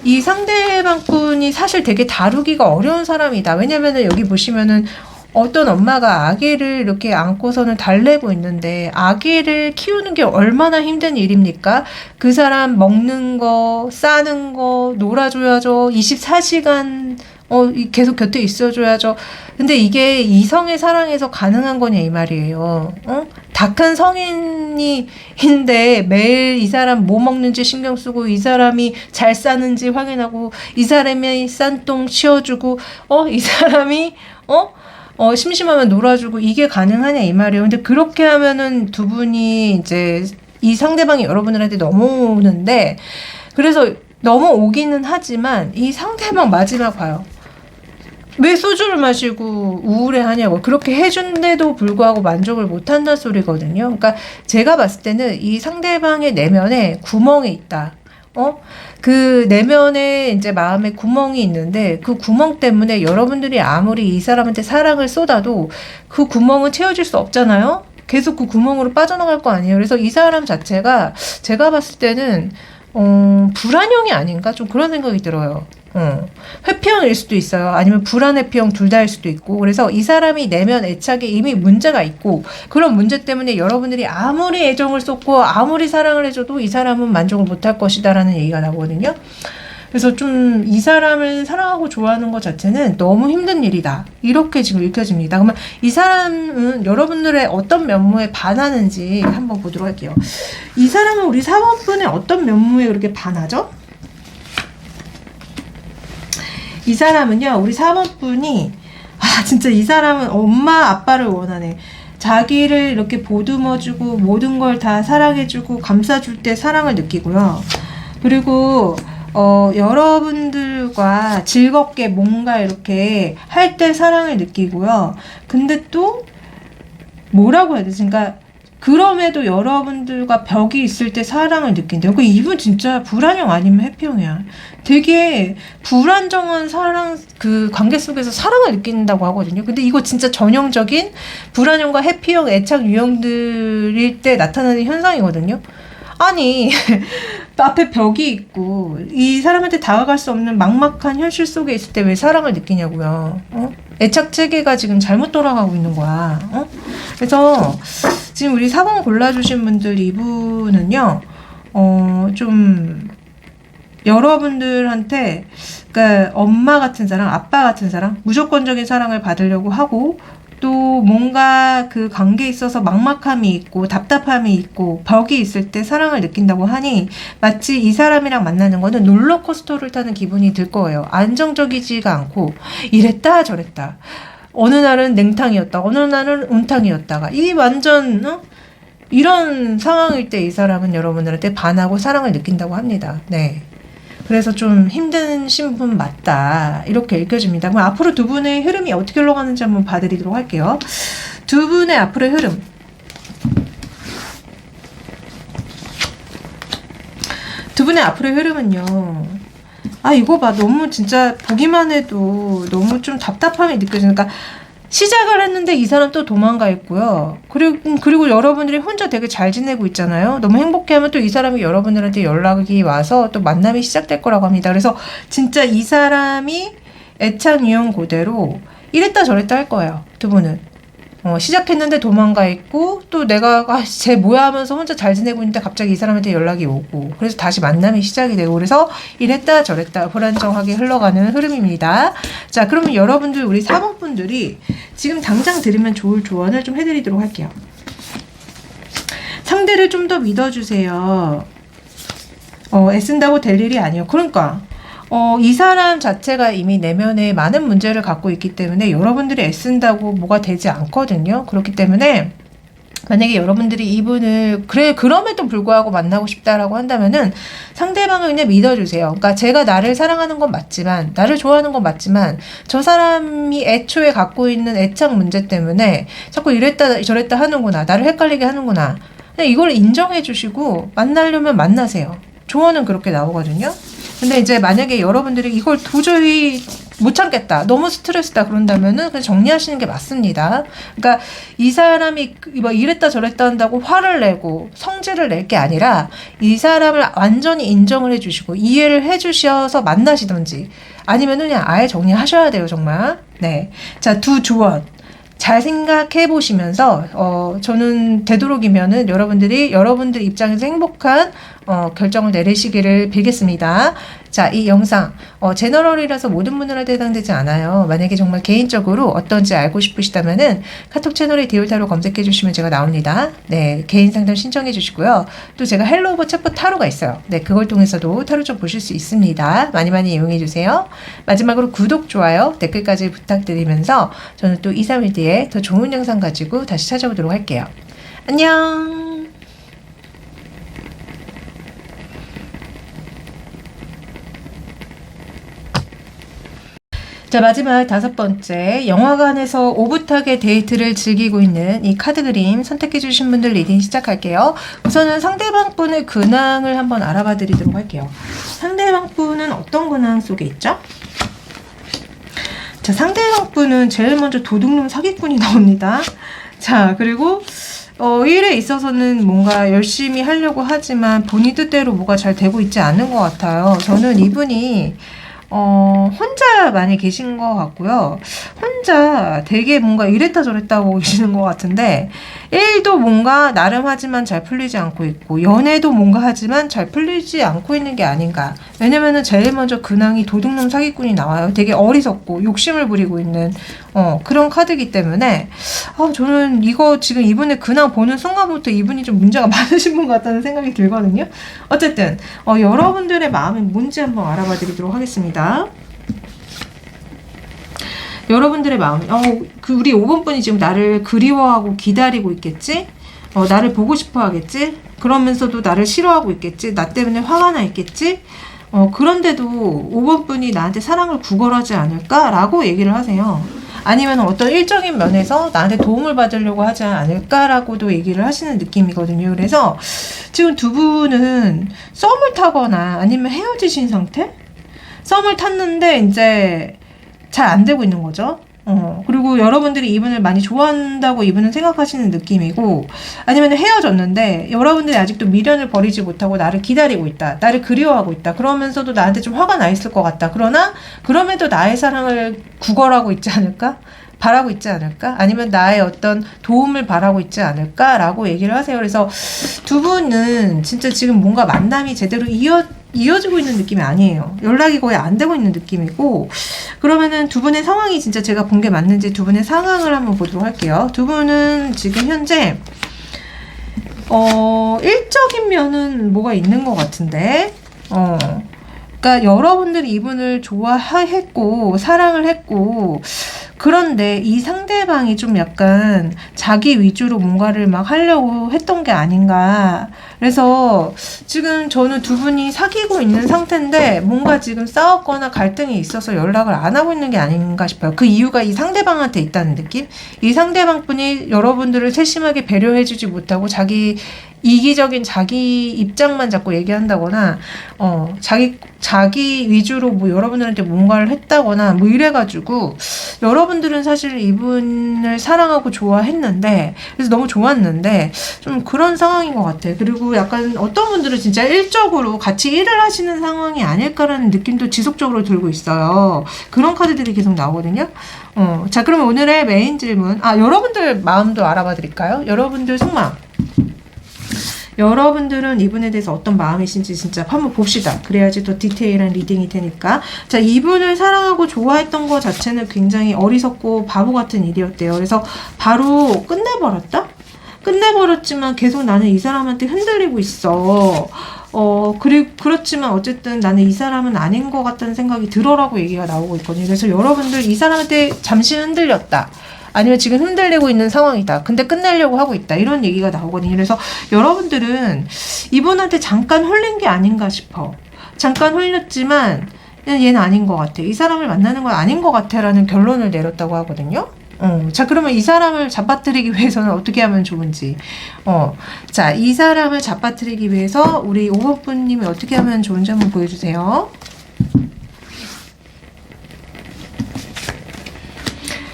이 상대방 분이 사실 되게 다루기가 어려운 사람이다. 왜냐면은 여기 보시면은 어떤 엄마가 아기를 이렇게 안고서는 달래고 있는데 아기를 키우는 게 얼마나 힘든 일입니까? 그 사람 먹는 거, 싸는 거, 놀아줘야죠. 24시간 계속 곁에 있어줘야죠. 근데 이게 이성의 사랑에서 가능한 거냐 이 말이에요. 다 큰 성인인데 매일 이 사람 뭐 먹는지 신경 쓰고 이 사람이 잘 싸는지 확인하고 이 사람이 싼 똥 치워주고 이 사람이 심심하면 놀아주고 이게 가능하냐 이 말이에요. 근데 그렇게 하면은 두 분이 이제 이 상대방이 여러분들한테 넘어오는데 그래서 넘어오기는 하지만 이 상대방 마지막 봐요. 왜 소주를 마시고 우울해하냐고 그렇게 해준데도 불구하고 만족을 못한다는 소리거든요. 그러니까 제가 봤을 때는 이 상대방의 내면에 구멍이 있다. 그 내면에 이제 마음에 구멍이 있는데 그 구멍 때문에 여러분들이 아무리 이 사람한테 사랑을 쏟아도 그 구멍은 채워질 수 없잖아요. 계속 그 구멍으로 빠져나갈 거 아니에요. 그래서 이 사람 자체가 제가 봤을 때는 불안형이 아닌가 좀 그런 생각이 들어요. 회피형일 수도 있어요. 아니면 불안회피형 둘 다일 수도 있고. 그래서 이 사람이 내면 애착에 이미 문제가 있고, 그런 문제 때문에 여러분들이 아무리 애정을 쏟고 아무리 사랑을 해줘도 이 사람은 만족을 못할 것이다 라는 얘기가 나오거든요. 그래서 좀 이 사람을 사랑하고 좋아하는 것 자체는 너무 힘든 일이다, 이렇게 지금 읽혀집니다. 그러면 이 사람은 여러분들의 어떤 면모에 반하는지 한번 보도록 할게요. 이 사람은 우리 4번분의 어떤 면모에 그렇게 반하죠? 이 사람은요, 우리 4번분이 진짜 이 사람은 엄마 아빠를 원하네. 자기를 이렇게 보듬어주고 모든 걸 다 사랑해주고 감싸줄 때 사랑을 느끼고요. 그리고 여러분들과 즐겁게 뭔가 이렇게 할 때 사랑을 느끼고요. 근데 또 뭐라고 해야 되지? 그러니까 그럼에도 여러분들과 벽이 있을 때 사랑을 느낀대요. 이분 진짜 불안형 아니면 해피형이야. 되게 불안정한 사랑, 그 관계 속에서 사랑을 느낀다고 하거든요. 근데 이거 진짜 전형적인 불안형과 해피형 애착 유형들일 때 나타나는 현상이거든요. 아니 앞에 벽이 있고 이 사람한테 다가갈 수 없는 막막한 현실 속에 있을 때 왜 사랑을 느끼냐고요. 애착 체계가 지금 잘못 돌아가고 있는 거야. 그래서 지금 우리 4번 골라주신 분들, 이분은요 좀 여러분들한테, 그러니까 엄마 같은 사랑, 아빠 같은 사랑, 무조건적인 사랑을 받으려고 하고, 또 뭔가 그 관계에 있어서 막막함이 있고 답답함이 있고 벽이 있을 때 사랑을 느낀다고 하니, 마치 이 사람이랑 만나는 거는 롤러코스터를 타는 기분이 들 거예요. 안정적이지가 않고 이랬다 저랬다, 어느 날은 냉탕이었다, 어느 날은 온탕이었다가, 이 완전 이런 상황일 때 이 사람은 여러분들한테 반하고 사랑을 느낀다고 합니다. 네. 그래서 좀 힘든 신분 맞다, 이렇게 읽혀집니다. 그럼 앞으로 두 분의 흐름이 어떻게 흘러가는지 한번 봐드리도록 할게요. 두 분의 앞으로의 흐름. 두 분의 앞으로의 흐름은요, 이거 봐. 너무 진짜 보기만 해도 너무 좀 답답함이 느껴지니까, 시작을 했는데 이 사람 또 도망가 있고요. 그리고 여러분들이 혼자 되게 잘 지내고 있잖아요. 너무 행복해하면 또 이 사람이 여러분들한테 연락이 와서 또 만남이 시작될 거라고 합니다. 그래서 진짜 이 사람이 애착 유형 그대로 이랬다 저랬다 할 거예요. 두 분은. 시작했는데 도망가 있고, 또 내가 쟤 뭐야 하면서 혼자 잘 지내고 있는데 갑자기 이 사람한테 연락이 오고, 그래서 다시 만남이 시작이 되고, 그래서 이랬다 저랬다 불안정하게 흘러가는 흐름입니다. 자, 그러면 여러분들, 우리 4번 분들이 지금 당장 들으면 좋을 조언을 좀 해드리도록 할게요. 상대를 좀 더 믿어주세요. 애쓴다고 될 일이 아니에요. 그러니까 이 사람 자체가 이미 내면에 많은 문제를 갖고 있기 때문에 여러분들이 애쓴다고 뭐가 되지 않거든요. 그렇기 때문에 만약에 여러분들이 이분을 그럼에도 불구하고 만나고 싶다라고 한다면은 상대방을 그냥 믿어주세요. 그러니까 제가 나를 사랑하는 건 맞지만, 나를 좋아하는 건 맞지만, 저 사람이 애초에 갖고 있는 애착 문제 때문에 자꾸 이랬다 저랬다 하는구나, 나를 헷갈리게 하는구나, 그냥 이걸 인정해 주시고 만나려면 만나세요. 조언은 그렇게 나오거든요. 근데 이제 만약에 여러분들이 이걸 도저히 못 참겠다, 너무 스트레스다 그런다면은 그냥 정리하시는 게 맞습니다. 그러니까 이 사람이 뭐 이랬다 저랬다 한다고 화를 내고 성질을 낼 게 아니라, 이 사람을 완전히 인정을 해주시고 이해를 해주셔서 만나시든지, 아니면은 그냥 아예 정리하셔야 돼요, 정말. 네. 자, 두 조언 잘 생각해 보시면서 저는 되도록이면은 여러분들 입장에서 행복한 결정을 내리시기를 빌겠습니다. 자, 이 영상 제너럴이라서 모든 분들한테 해당되지 않아요. 만약에 정말 개인적으로 어떤지 알고 싶으시다면은 카톡 채널에 디올타로 검색해 주시면 제가 나옵니다. 네, 개인 상담 신청해 주시고요. 또 제가 헬로 오버 챗봇 타로가 있어요. 네, 그걸 통해서도 타로 좀 보실 수 있습니다. 많이 많이 이용해 주세요. 마지막으로 구독, 좋아요, 댓글까지 부탁드리면서 저는 또 2, 3일 뒤에 더 좋은 영상 가지고 다시 찾아오도록 할게요. 안녕. 자, 마지막 5번째, 영화관에서 오붓하게 데이트를 즐기고 있는 이 카드 그림 선택해 주신 분들 리딩 시작할게요. 우선은 상대방 분의 근황을 한번 알아봐 드리도록 할게요. 상대방 분은 어떤 근황 속에 있죠? 자, 상대방 분은 제일 먼저 도둑놈 사기꾼이 나옵니다. 자, 그리고 일에 있어서는 뭔가 열심히 하려고 하지만 본인 뜻대로 뭐가 잘 되고 있지 않은 것 같아요. 저는 이분이 혼자 많이 계신 것 같고요. 혼자 되게 뭔가 이랬다 저랬다 하고 계시는 것 같은데, 일도 뭔가 나름 하지만 잘 풀리지 않고 있고, 연애도 뭔가 하지만 잘 풀리지 않고 있는 게 아닌가. 왜냐면은 제일 먼저 근황이 도둑놈 사기꾼이 나와요. 되게 어리석고 욕심을 부리고 있는 그런 카드이기 때문에 저는 이거 지금 이분의 근황 보는 순간부터 이분이 좀 문제가 많으신 분 같다는 생각이 들거든요. 어쨌든 여러분들의 마음이 뭔지 한번 알아봐 드리도록 하겠습니다. 여러분들의 마음, 우리 5번 분이 지금 나를 그리워하고 기다리고 있겠지? 나를 보고 싶어 하겠지? 그러면서도 나를 싫어하고 있겠지? 나 때문에 화가 나 있겠지? 그런데도 5번 분이 나한테 사랑을 구걸하지 않을까라고 얘기를 하세요. 아니면 어떤 일적인 면에서 나한테 도움을 받으려고 하지 않을까라고도 얘기를 하시는 느낌이거든요. 그래서 지금 두 분은 썸을 타거나 아니면 헤어지신 상태? 썸을 탔는데 이제 잘 안 되고 있는 거죠. 그리고 여러분들이 이분을 많이 좋아한다고 이분은 생각하시는 느낌이고, 아니면 헤어졌는데 여러분들이 아직도 미련을 버리지 못하고 나를 기다리고 있다, 나를 그리워하고 있다, 그러면서도 나한테 좀 화가 나 있을 것 같다, 그러나 그럼에도 나의 사랑을 구걸하고 있지 않을까? 바라고 있지 않을까? 아니면 나의 어떤 도움을 바라고 있지 않을까? 라고 얘기를 하세요. 그래서 두 분은 진짜 지금 뭔가 만남이 제대로 이어지고 있는 느낌이 아니에요. 연락이 거의 안 되고 있는 느낌이고, 그러면은 두 분의 상황이 진짜 제가 본 게 맞는지 두 분의 상황을 한번 보도록 할게요. 두 분은 지금 현재 일적인 면은 뭐가 있는 것 같은데, 그러니까 여러분들이 이분을 좋아했고 사랑을 했고, 그런데 이 상대방이 좀 약간 자기 위주로 뭔가를 막 하려고 했던 게 아닌가. 그래서 지금 저는 두 분이 사귀고 있는 상태인데 뭔가 지금 싸웠거나 갈등이 있어서 연락을 안 하고 있는 게 아닌가 싶어요. 그 이유가 이 상대방한테 있다는 느낌? 이 상대방분이 여러분들을 세심하게 배려해주지 못하고 자기 이기적인 자기 입장만 자꾸 얘기한다거나, 자기 위주로 뭐 여러분들한테 뭔가를 했다거나 뭐 이래가지고, 여러분들은 사실 이분을 사랑하고 좋아했는데, 그래서 너무 좋았는데, 좀 그런 상황인 것 같아. 그리고 약간 어떤 분들은 진짜 일적으로 같이 일을 하시는 상황이 아닐까라는 느낌도 지속적으로 들고 있어요. 그런 카드들이 계속 나오거든요. 자, 그러면 오늘의 메인 질문. 여러분들 마음도 알아봐 드릴까요? 여러분들 속마음. 여러분들은 이분에 대해서 어떤 마음이신지 진짜 한번 봅시다. 그래야지 더 디테일한 리딩이 되니까. 자, 이분을 사랑하고 좋아했던 것 자체는 굉장히 어리석고 바보 같은 일이었대요. 그래서 바로 끝내버렸다? 끝내버렸지만 계속 나는 이 사람한테 흔들리고 있어. 그렇지만 어쨌든 나는 이 사람은 아닌 것 같다는 생각이 들어라고 얘기가 나오고 있거든요. 그래서 여러분들 이 사람한테 잠시 흔들렸다, 아니면 지금 흔들리고 있는 상황이다, 근데 끝내려고 하고 있다, 이런 얘기가 나오거든요. 그래서 여러분들은 이분한테 잠깐 홀린 게 아닌가 싶어. 잠깐 홀렸지만 얘는 아닌 것 같아, 이 사람을 만나는 건 아닌 것 같아 라는 결론을 내렸다고 하거든요. 자, 그러면 이 사람을 잡아뜨리기 위해서는 어떻게 하면 좋은지. 자, 이 사람을 잡아뜨리기 위해서 우리 5번 분님이 어떻게 하면 좋은지 한번 보여주세요.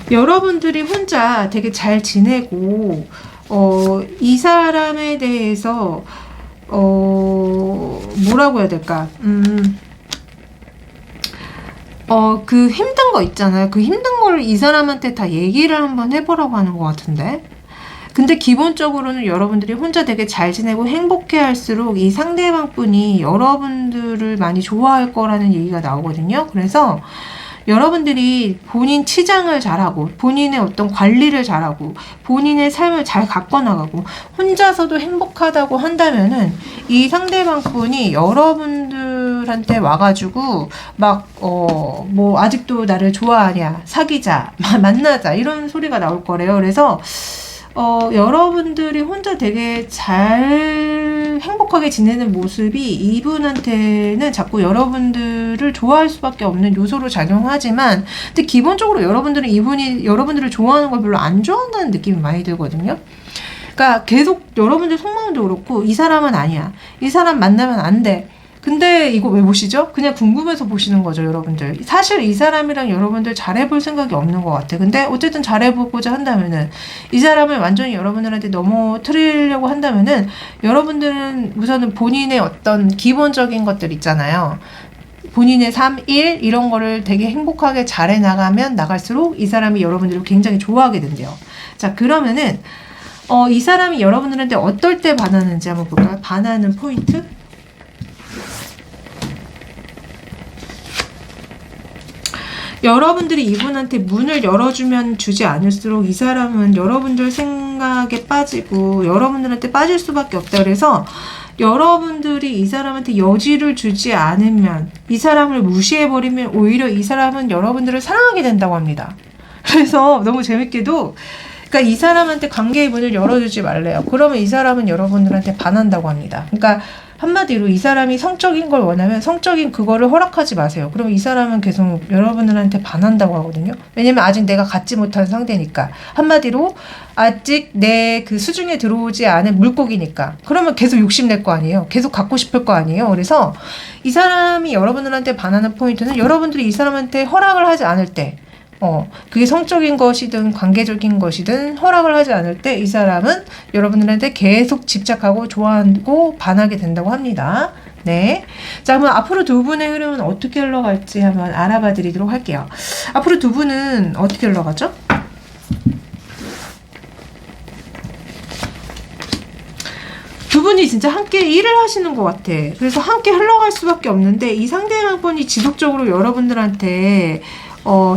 여러분들이 혼자 되게 잘 지내고, 이 사람에 대해서, 뭐라고 해야 될까? 그 힘든 거 있잖아요. 그 힘든 걸 이 사람한테 다 얘기를 한번 해보라고 하는 것 같은데. 근데 기본적으로는 여러분들이 혼자 되게 잘 지내고 행복해 할수록 이 상대방 분이 여러분들을 많이 좋아할 거라는 얘기가 나오거든요. 그래서 여러분들이 본인 치장을 잘하고 본인의 어떤 관리를 잘하고 본인의 삶을 잘 가꿔나가고 혼자서도 행복하다고 한다면은 이 상대방 분이 여러분들한테 와가지고 막 뭐 아직도 나를 좋아하냐, 사귀자, 만나자, 이런 소리가 나올 거래요. 그래서 여러분들이 혼자 되게 잘 행복하게 지내는 모습이 이분한테는 자꾸 여러분들을 좋아할 수밖에 없는 요소로 작용하지만, 근데 기본적으로 여러분들은 이분이 여러분들을 좋아하는 걸 별로 안 좋아한다는 느낌이 많이 들거든요. 그러니까 계속 여러분들 속마음도 그렇고, 이 사람은 아니야, 이 사람 만나면 안 돼, 근데 이거 왜 보시죠? 그냥 궁금해서 보시는 거죠, 여러분들. 사실 이 사람이랑 여러분들 잘해볼 생각이 없는 것 같아. 근데 어쨌든 잘해보고자 한다면은, 이 사람을 완전히 여러분들한테 넘어뜨리려고 한다면은, 여러분들은 우선은 본인의 어떤 기본적인 것들 있잖아요. 본인의 삶, 일 이런 거를 되게 행복하게 잘해 나가면 나갈수록 이 사람이 여러분들을 굉장히 좋아하게 된대요. 자, 그러면은 이 사람이 여러분들한테 어떨 때 반하는지 한번 볼까요? 반하는 포인트? 여러분들이 이분한테 문을 열어주면 주지 않을수록 이 사람은 여러분들 생각에 빠지고 여러분들한테 빠질 수밖에 없다. 그래서 여러분들이 이 사람한테 여지를 주지 않으면, 이 사람을 무시해버리면 오히려 이 사람은 여러분들을 사랑하게 된다고 합니다. 그래서 너무 재밌게도, 그러니까 이 사람한테 관계의 문을 열어주지 말래요. 그러면 이 사람은 여러분들한테 반한다고 합니다. 그러니까 한마디로 이 사람이 성적인 걸 원하면 성적인 그거를 허락하지 마세요. 그러면 이 사람은 계속 여러분들한테 반한다고 하거든요. 왜냐면 아직 내가 갖지 못한 상대니까. 한마디로 아직 내 그 수중에 들어오지 않은 물고기니까. 그러면 계속 욕심낼 거 아니에요. 계속 갖고 싶을 거 아니에요. 그래서 이 사람이 여러분들한테 반하는 포인트는 여러분들이 이 사람한테 허락을 하지 않을 때, 그게 성적인 것이든 관계적인 것이든 허락을 하지 않을 때 이 사람은 여러분들한테 계속 집착하고 좋아하고 반하게 된다고 합니다. 네. 자, 그럼 앞으로 두 분의 흐름은 어떻게 흘러갈지 한번 알아봐 드리도록 할게요. 앞으로 두 분은 어떻게 흘러가죠? 두 분이 진짜 함께 일을 하시는 것 같아. 그래서 함께 흘러갈 수밖에 없는데 이 상대방분이 지속적으로 여러분들한테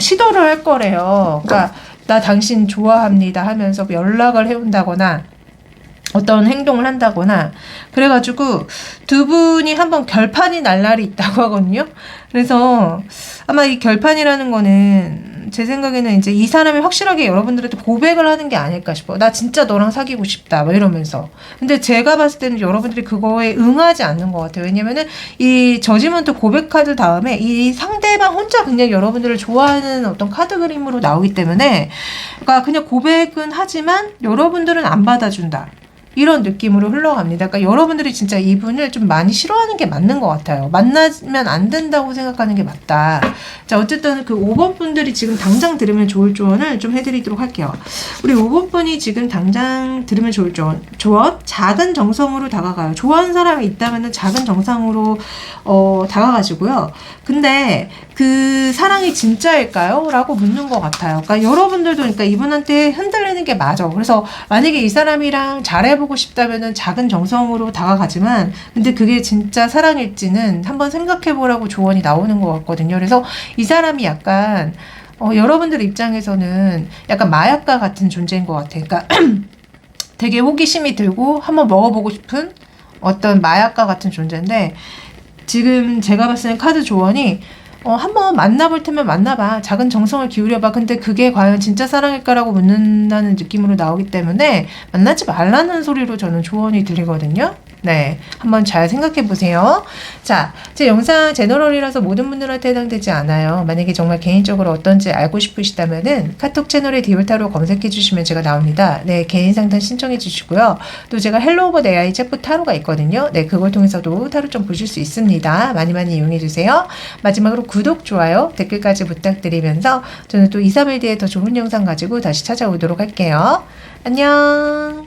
시도를 할 거래요. 그러니까 나 당신 좋아합니다 하면서 연락을 해온다거나 어떤 행동을 한다거나 그래가지고 두 분이 한번 결판이 날 날이 있다고 하거든요. 그래서 아마 이 결판이라는 거는 제 생각에는 이제 이 사람이 확실하게 여러분들한테 고백을 하는 게 아닐까 싶어. 나 진짜 너랑 사귀고 싶다 뭐 이러면서. 근데 제가 봤을 때는 여러분들이 그거에 응하지 않는 것 같아요. 왜냐면은 이 저지먼트 고백 카드 다음에 이 상대방 혼자 그냥 여러분들을 좋아하는 어떤 카드 그림으로 나오기 때문에, 그러니까 그냥 고백은 하지만 여러분들은 안 받아준다, 이런 느낌으로 흘러갑니다. 그러니까 여러분들이 진짜 이분을 좀 많이 싫어하는 게 맞는 것 같아요. 만나면 안 된다고 생각하는 게 맞다. 자, 어쨌든 그 5번 분들이 지금 당장 들으면 좋을 조언을 좀 해드리도록 할게요. 우리 5번 분이 지금 당장 들으면 좋을 조언, 작은 정성으로 다가가요. 좋아하는 사람이 있다면 작은 정성으로 다가가시고요. 근데 그 사랑이 진짜일까요? 라고 묻는 것 같아요. 그러니까 여러분들도 그러니까 이분한테 흔들리는 게 맞아. 그래서 만약에 이 사람이랑 잘해보고 싶다면은 작은 정성으로 다가가지만, 근데 그게 진짜 사랑일지는 한번 생각해보라고 조언이 나오는 것 같거든요. 그래서 이 사람이 약간 여러분들 입장에서는 약간 마약과 같은 존재인 것 같아요. 그러니까 되게 호기심이 들고 한번 먹어보고 싶은 어떤 마약과 같은 존재인데, 지금 제가 봤을 땐 카드 조언이 한번 만나볼 테면 만나봐. 작은 정성을 기울여봐. 근데 그게 과연 진짜 사랑일까라고 묻는다는 느낌으로 나오기 때문에 만나지 말라는 소리로 저는 조언이 들리거든요. 네, 한번 잘 생각해 보세요. 자, 제 영상 제너럴이라서 모든 분들한테 해당되지 않아요. 만약에 정말 개인적으로 어떤지 알고 싶으시다면은 카톡 채널에 디올타로 검색해 주시면 제가 나옵니다. 네, 개인 상담 신청해 주시고요. 또 제가 헬로 오버 AI 챗봇 타로가 있거든요. 네, 그걸 통해서도 타로 좀 보실 수 있습니다. 많이 많이 이용해 주세요. 마지막으로 구독, 좋아요, 댓글까지 부탁드리면서 저는 또 2, 3일 뒤에 더 좋은 영상 가지고 다시 찾아오도록 할게요. 안녕.